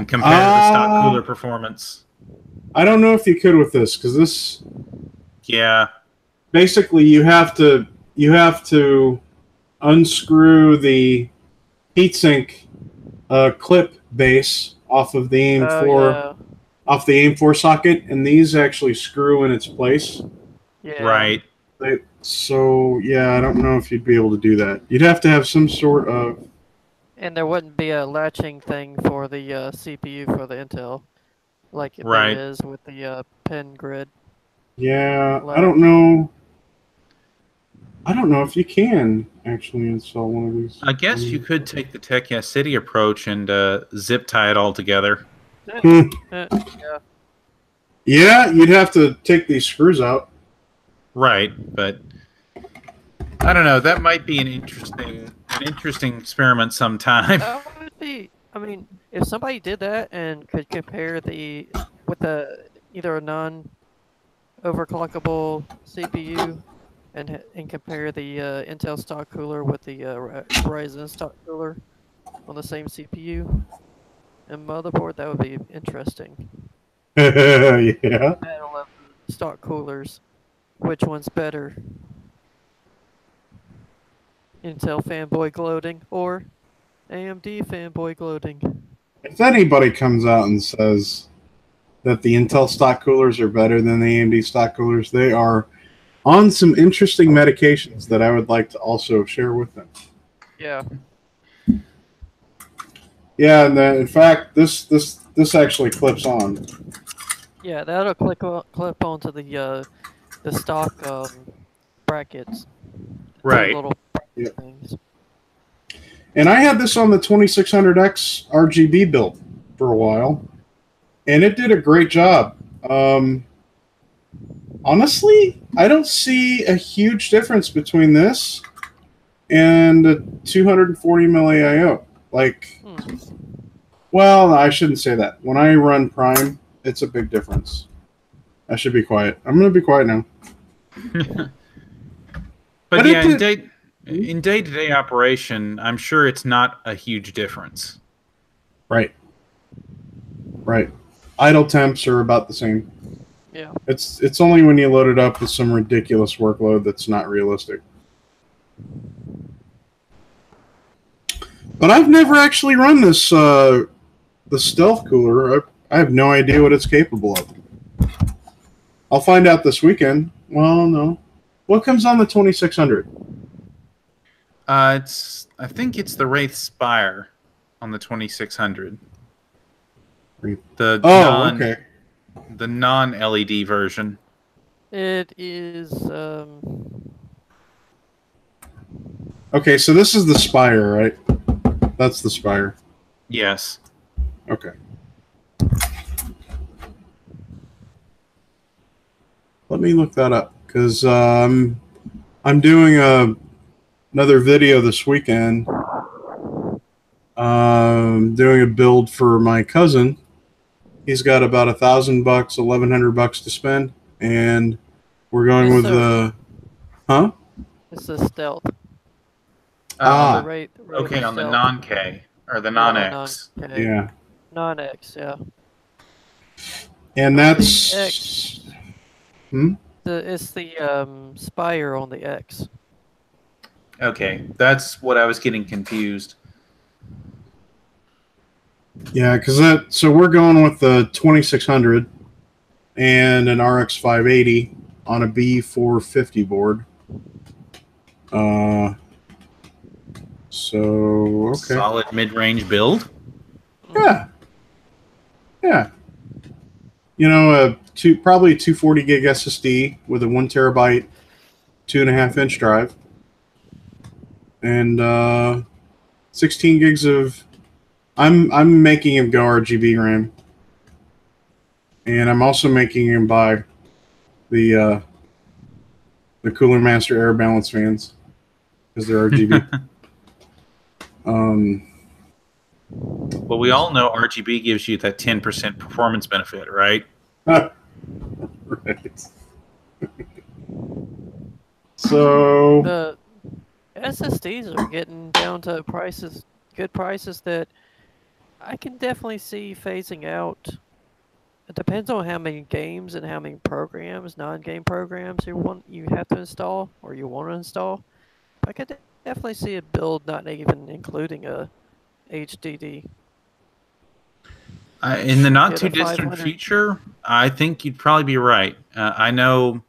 Speaker 1: compare the stock cooler performance.
Speaker 3: I don't know if you could with this, because this...
Speaker 1: Yeah.
Speaker 3: Basically, you have to unscrew the heatsink clip base off of the aim4 socket, and these actually screw in its place.
Speaker 2: Yeah.
Speaker 1: Right.
Speaker 3: So yeah, I don't know if you'd be able to do that. You'd have to have some sort of.
Speaker 2: And there wouldn't be a latching thing for the CPU for the Intel, like there is with the pen grid.
Speaker 3: Yeah, I don't know. I don't know if you can actually install one of these.
Speaker 1: I guess you could take the Tech Yeah City approach and zip tie it all together.
Speaker 2: Yeah.
Speaker 3: Yeah, you'd have to take these screws out.
Speaker 1: Right, but I don't know. That might be an interesting experiment sometime.
Speaker 2: That would be. I mean, if somebody did that and could compare with either a non-overclockable CPU and compare the Intel stock cooler with the Ryzen stock cooler on the same CPU and motherboard, that would be interesting.
Speaker 3: Yeah.
Speaker 2: Battle of the stock coolers. Which one's better? Intel fanboy gloating or AMD fanboy gloating?
Speaker 3: If anybody comes out and says that the Intel stock coolers are better than the AMD stock coolers, they are on some interesting medications that I would like to also share with them.
Speaker 2: Yeah.
Speaker 3: Yeah, and in fact, this actually clips on.
Speaker 2: Yeah, that'll clip onto the stock brackets.
Speaker 1: Right.
Speaker 2: Little things.
Speaker 3: And I had this on the 2600X RGB build for a while, and it did a great job. Honestly, I don't see a huge difference between this and the 240 milliAIO. Well, I shouldn't say that. When I run Prime, it's a big difference. I should be quiet. I'm going to be quiet now.
Speaker 1: But yeah, in day-to-day operation, I'm sure it's not a huge difference.
Speaker 3: Right. idle temps are about the same.
Speaker 2: Yeah.
Speaker 3: It's only when you load it up with some ridiculous workload that's not realistic. But I've never actually run this the stealth cooler. I have no idea what it's capable of. I'll find out this weekend. Well, no. What comes on the 2600?
Speaker 1: I think it's the Wraith Spire on the 2600. The
Speaker 3: okay.
Speaker 1: The non-LED version.
Speaker 2: It is.
Speaker 3: Okay, so this is the Spire, right? That's the Spire.
Speaker 1: Yes.
Speaker 3: Okay. Let me look that up because I'm doing another video this weekend. Doing a build for my cousin. He's got about $1,000, $1,100 to spend, and we're going with the. Huh?
Speaker 2: It's a stealth.
Speaker 3: Ah.
Speaker 1: Okay, on the non-K or the non-X.
Speaker 3: Yeah.
Speaker 2: Non-X, yeah.
Speaker 3: And that's.
Speaker 2: The X, it's the Spire on the X.
Speaker 1: Okay, that's what I was getting confused.
Speaker 3: Yeah, because so we're going with the 2600 and an RX 580 on a B450 board. So okay.
Speaker 1: Solid mid-range build.
Speaker 3: Yeah. Yeah. You know, probably a 240 gig SSD with a 1 terabyte, 2.5-inch drive, and 16 gigs of. I'm making him go RGB RAM, and I'm also making him buy the Cooler Master air balance fans because they're RGB.
Speaker 1: Well, we all know RGB gives you that 10% performance benefit, right?
Speaker 3: Right. So
Speaker 2: the SSDs are getting down to good prices that I can definitely see phasing out. It depends on how many games and how many programs, non-game programs you have to install or you want to install. I could definitely see a build not even including a HDD.
Speaker 1: In the not too distant future, I think you'd probably be right. I know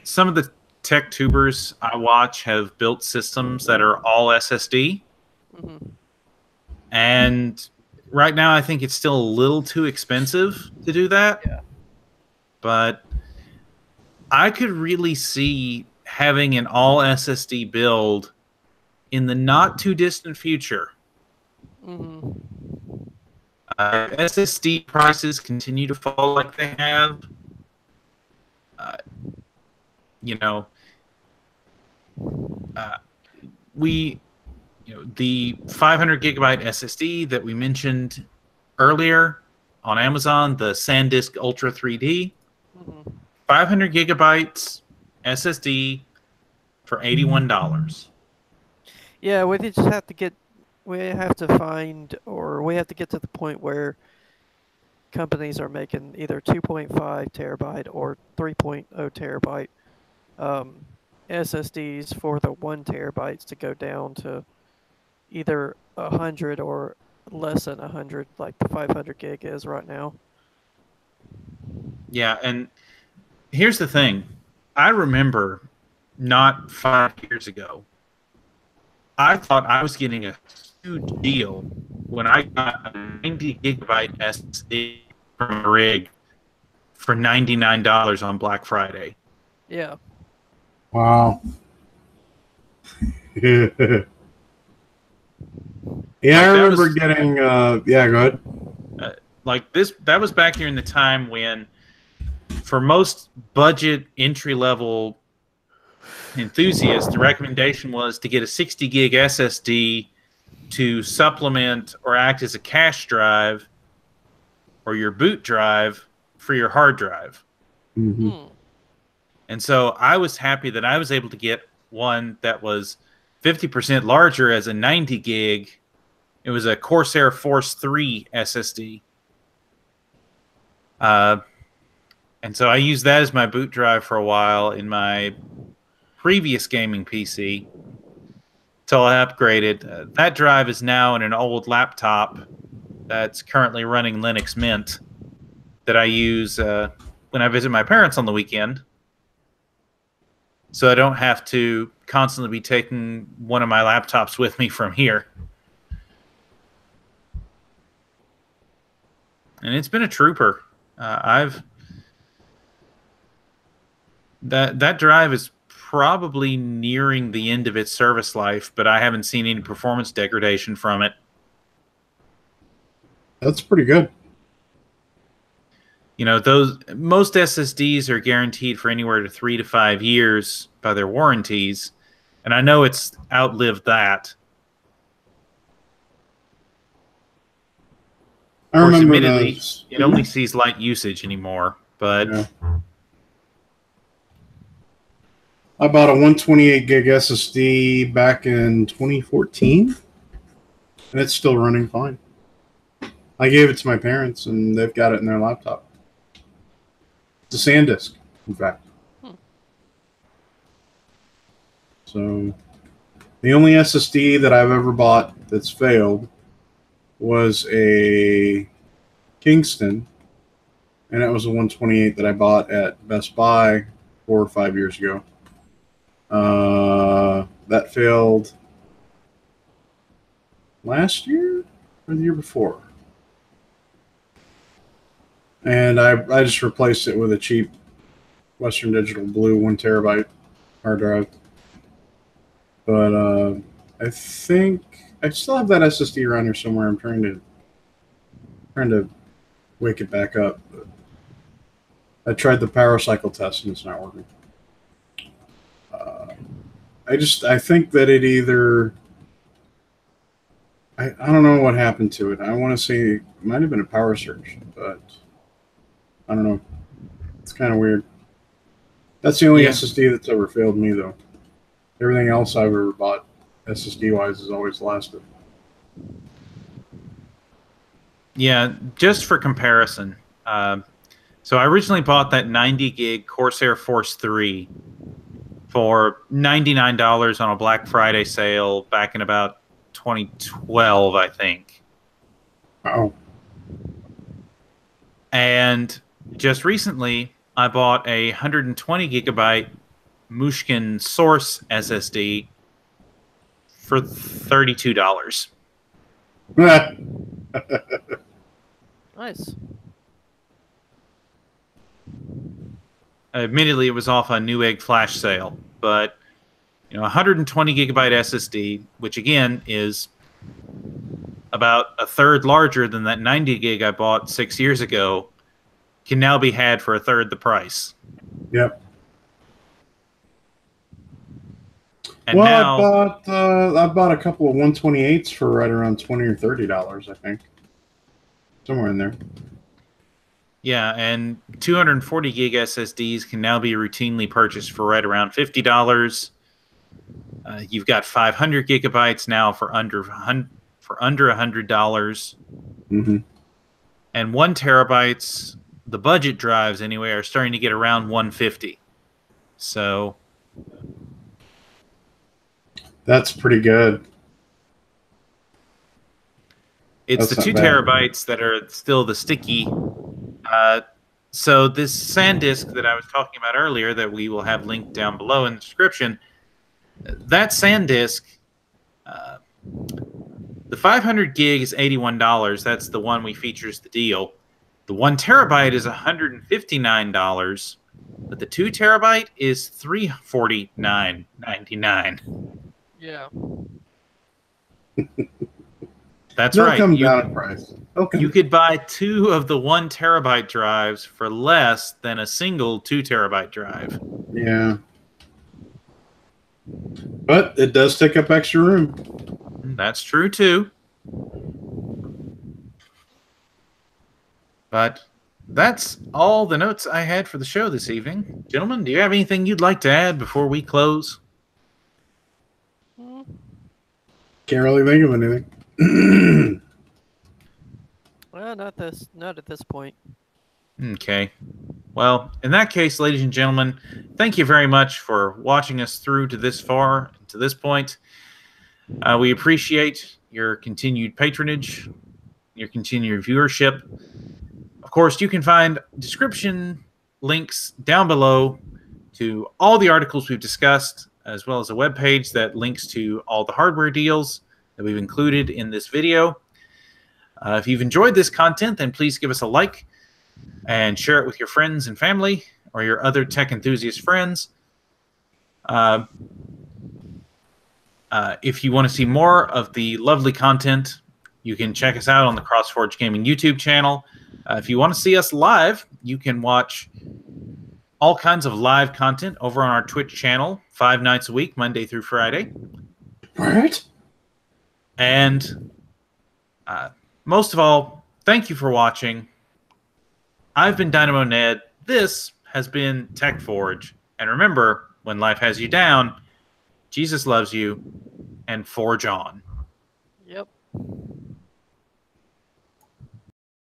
Speaker 1: some of the tech tubers I watch have built systems that are all SSD. And right now, I think it's still a little too expensive to do that.
Speaker 2: Yeah.
Speaker 1: But I could really see having an all SSD build in the not too distant future. SSD prices continue to fall like they have. The 500 gigabyte SSD that we mentioned earlier on Amazon, the SanDisk Ultra 3D, 500 gigabytes SSD for $81.
Speaker 2: Yeah, we just have to get. We have to find, or we have to get to the point where companies are making either 2.5 terabyte or 3.0 terabyte SSDs for the 1 terabytes to go down to either 100 or less than 100, like the 500 gig is right now.
Speaker 1: Yeah, and here's the thing. I remember not 5 years ago, I thought I was getting a huge deal when I got a 90 gigabyte SSD from a rig for $99 on Black Friday.
Speaker 2: Yeah.
Speaker 3: Wow. Yeah, I remember getting. Yeah, go ahead.
Speaker 1: That was back during the time when, for most budget entry level enthusiasts, the recommendation was to get a 60 gig SSD to supplement or act as a cache drive or your boot drive for your hard drive. And so I was happy that I was able to get one that was 50% larger as a 90 gig. It was a Corsair Force 3 SSD. And so I used that as my boot drive for a while in my previous gaming PC till I upgraded. That drive is now in an old laptop that's currently running Linux Mint that I use when I visit my parents on the weekend. So I don't have to constantly be taking one of my laptops with me from here. And it's been a trooper. That drive is probably nearing the end of its service life, but I haven't seen any performance degradation from it.
Speaker 3: That's pretty good.
Speaker 1: You know, most SSDs are guaranteed for anywhere to 3 to 5 years by their warranties, and I know it's outlived that.
Speaker 3: I
Speaker 1: Of course,
Speaker 3: remember
Speaker 1: admittedly,
Speaker 3: those.
Speaker 1: it only sees light usage anymore, but
Speaker 3: Yeah. I bought a 128 gig SSD back in 2014, and it's still running fine. I gave it to my parents, and they've got it in their laptop. It's a SanDisk, in fact. So the only SSD that I've ever bought that's failed was a Kingston, and it was a 128 that I bought at Best Buy 4 or 5 years ago. That failed last year or the year before. And I just replaced it with a cheap Western Digital Blue 1 terabyte hard drive. But I think I still have that SSD around here somewhere. I'm trying to wake it back up. But I tried the power cycle test and it's not working. I think that it either I don't know what happened to it. I want to say it might have been a power surge, but I don't know. It's kind of weird. That's the only SSD that's ever failed me, though. Everything else I've ever bought, SSD-wise, has always lasted.
Speaker 1: yeah, just for comparison. So I originally bought that 90 gig Corsair Force 3 for $99 on a Black Friday sale back in about 2012, I think.
Speaker 3: Oh.
Speaker 1: And just recently, I bought a 120 gigabyte Mushkin Source SSD for $32.
Speaker 2: Nice.
Speaker 1: Admittedly, it was off a Newegg flash sale, but 120 gigabyte SSD, which again is about a third larger than that 90 gig I bought 6 years ago, can now be had for a third the price.
Speaker 3: Yep.
Speaker 1: And
Speaker 3: well,
Speaker 1: now,
Speaker 3: I bought a couple of 128s for right around $20 or $30, I think, somewhere in there.
Speaker 1: yeah, and 240 gig SSDs can now be routinely purchased for right around $50. You've got 500 gigabytes now for under $100.
Speaker 3: Mm-hmm.
Speaker 1: And 1 terabytes, the budget drives anyway, are starting to get around $150. So
Speaker 3: that's pretty good.
Speaker 1: it's
Speaker 3: That's
Speaker 1: the 2
Speaker 3: not bad.
Speaker 1: terabytes that are still the sticky. So this SanDisk that I was talking about earlier, that we will have linked down below in the description, that SanDisk, the 500 gig is $81. That's the one we features the deal. The 1 terabyte is $159, but the 2 terabyte is $349.99.
Speaker 2: Yeah.
Speaker 1: That's
Speaker 3: They'll
Speaker 1: right.
Speaker 3: come down in price. Okay.
Speaker 1: You could buy 2 of the 1 terabyte drives for less than a single 2 terabyte drive.
Speaker 3: Yeah. But it does take up extra room.
Speaker 1: That's true too. But that's all the notes I had for the show this evening. Gentlemen, do you have anything you'd like to add before we close?
Speaker 3: Can't really think of anything.
Speaker 2: Well, not at this point.
Speaker 1: Okay. Well, in that case, ladies and gentlemen, thank you very much for watching us through to this far, to this point. We appreciate your continued patronage, your continued viewership. Of course, you can find description links down below to all the articles we've discussed, as well as a webpage that links to all the hardware deals that we've included in this video. If you've enjoyed this content, then please give us a like and share it with your friends and family or your other tech enthusiast friends. If you want to see more of the lovely content, you can check us out on the CrossForge Gaming YouTube channel. If you want to see us live, you can watch all kinds of live content over on our Twitch channel 5 nights a week, Monday through Friday.
Speaker 3: What?
Speaker 1: And most of all, thank you for watching. I've been Dynamo Ned. This has been TechForge. And remember, when life has you down, Jesus loves you, and forge on.
Speaker 2: Yep.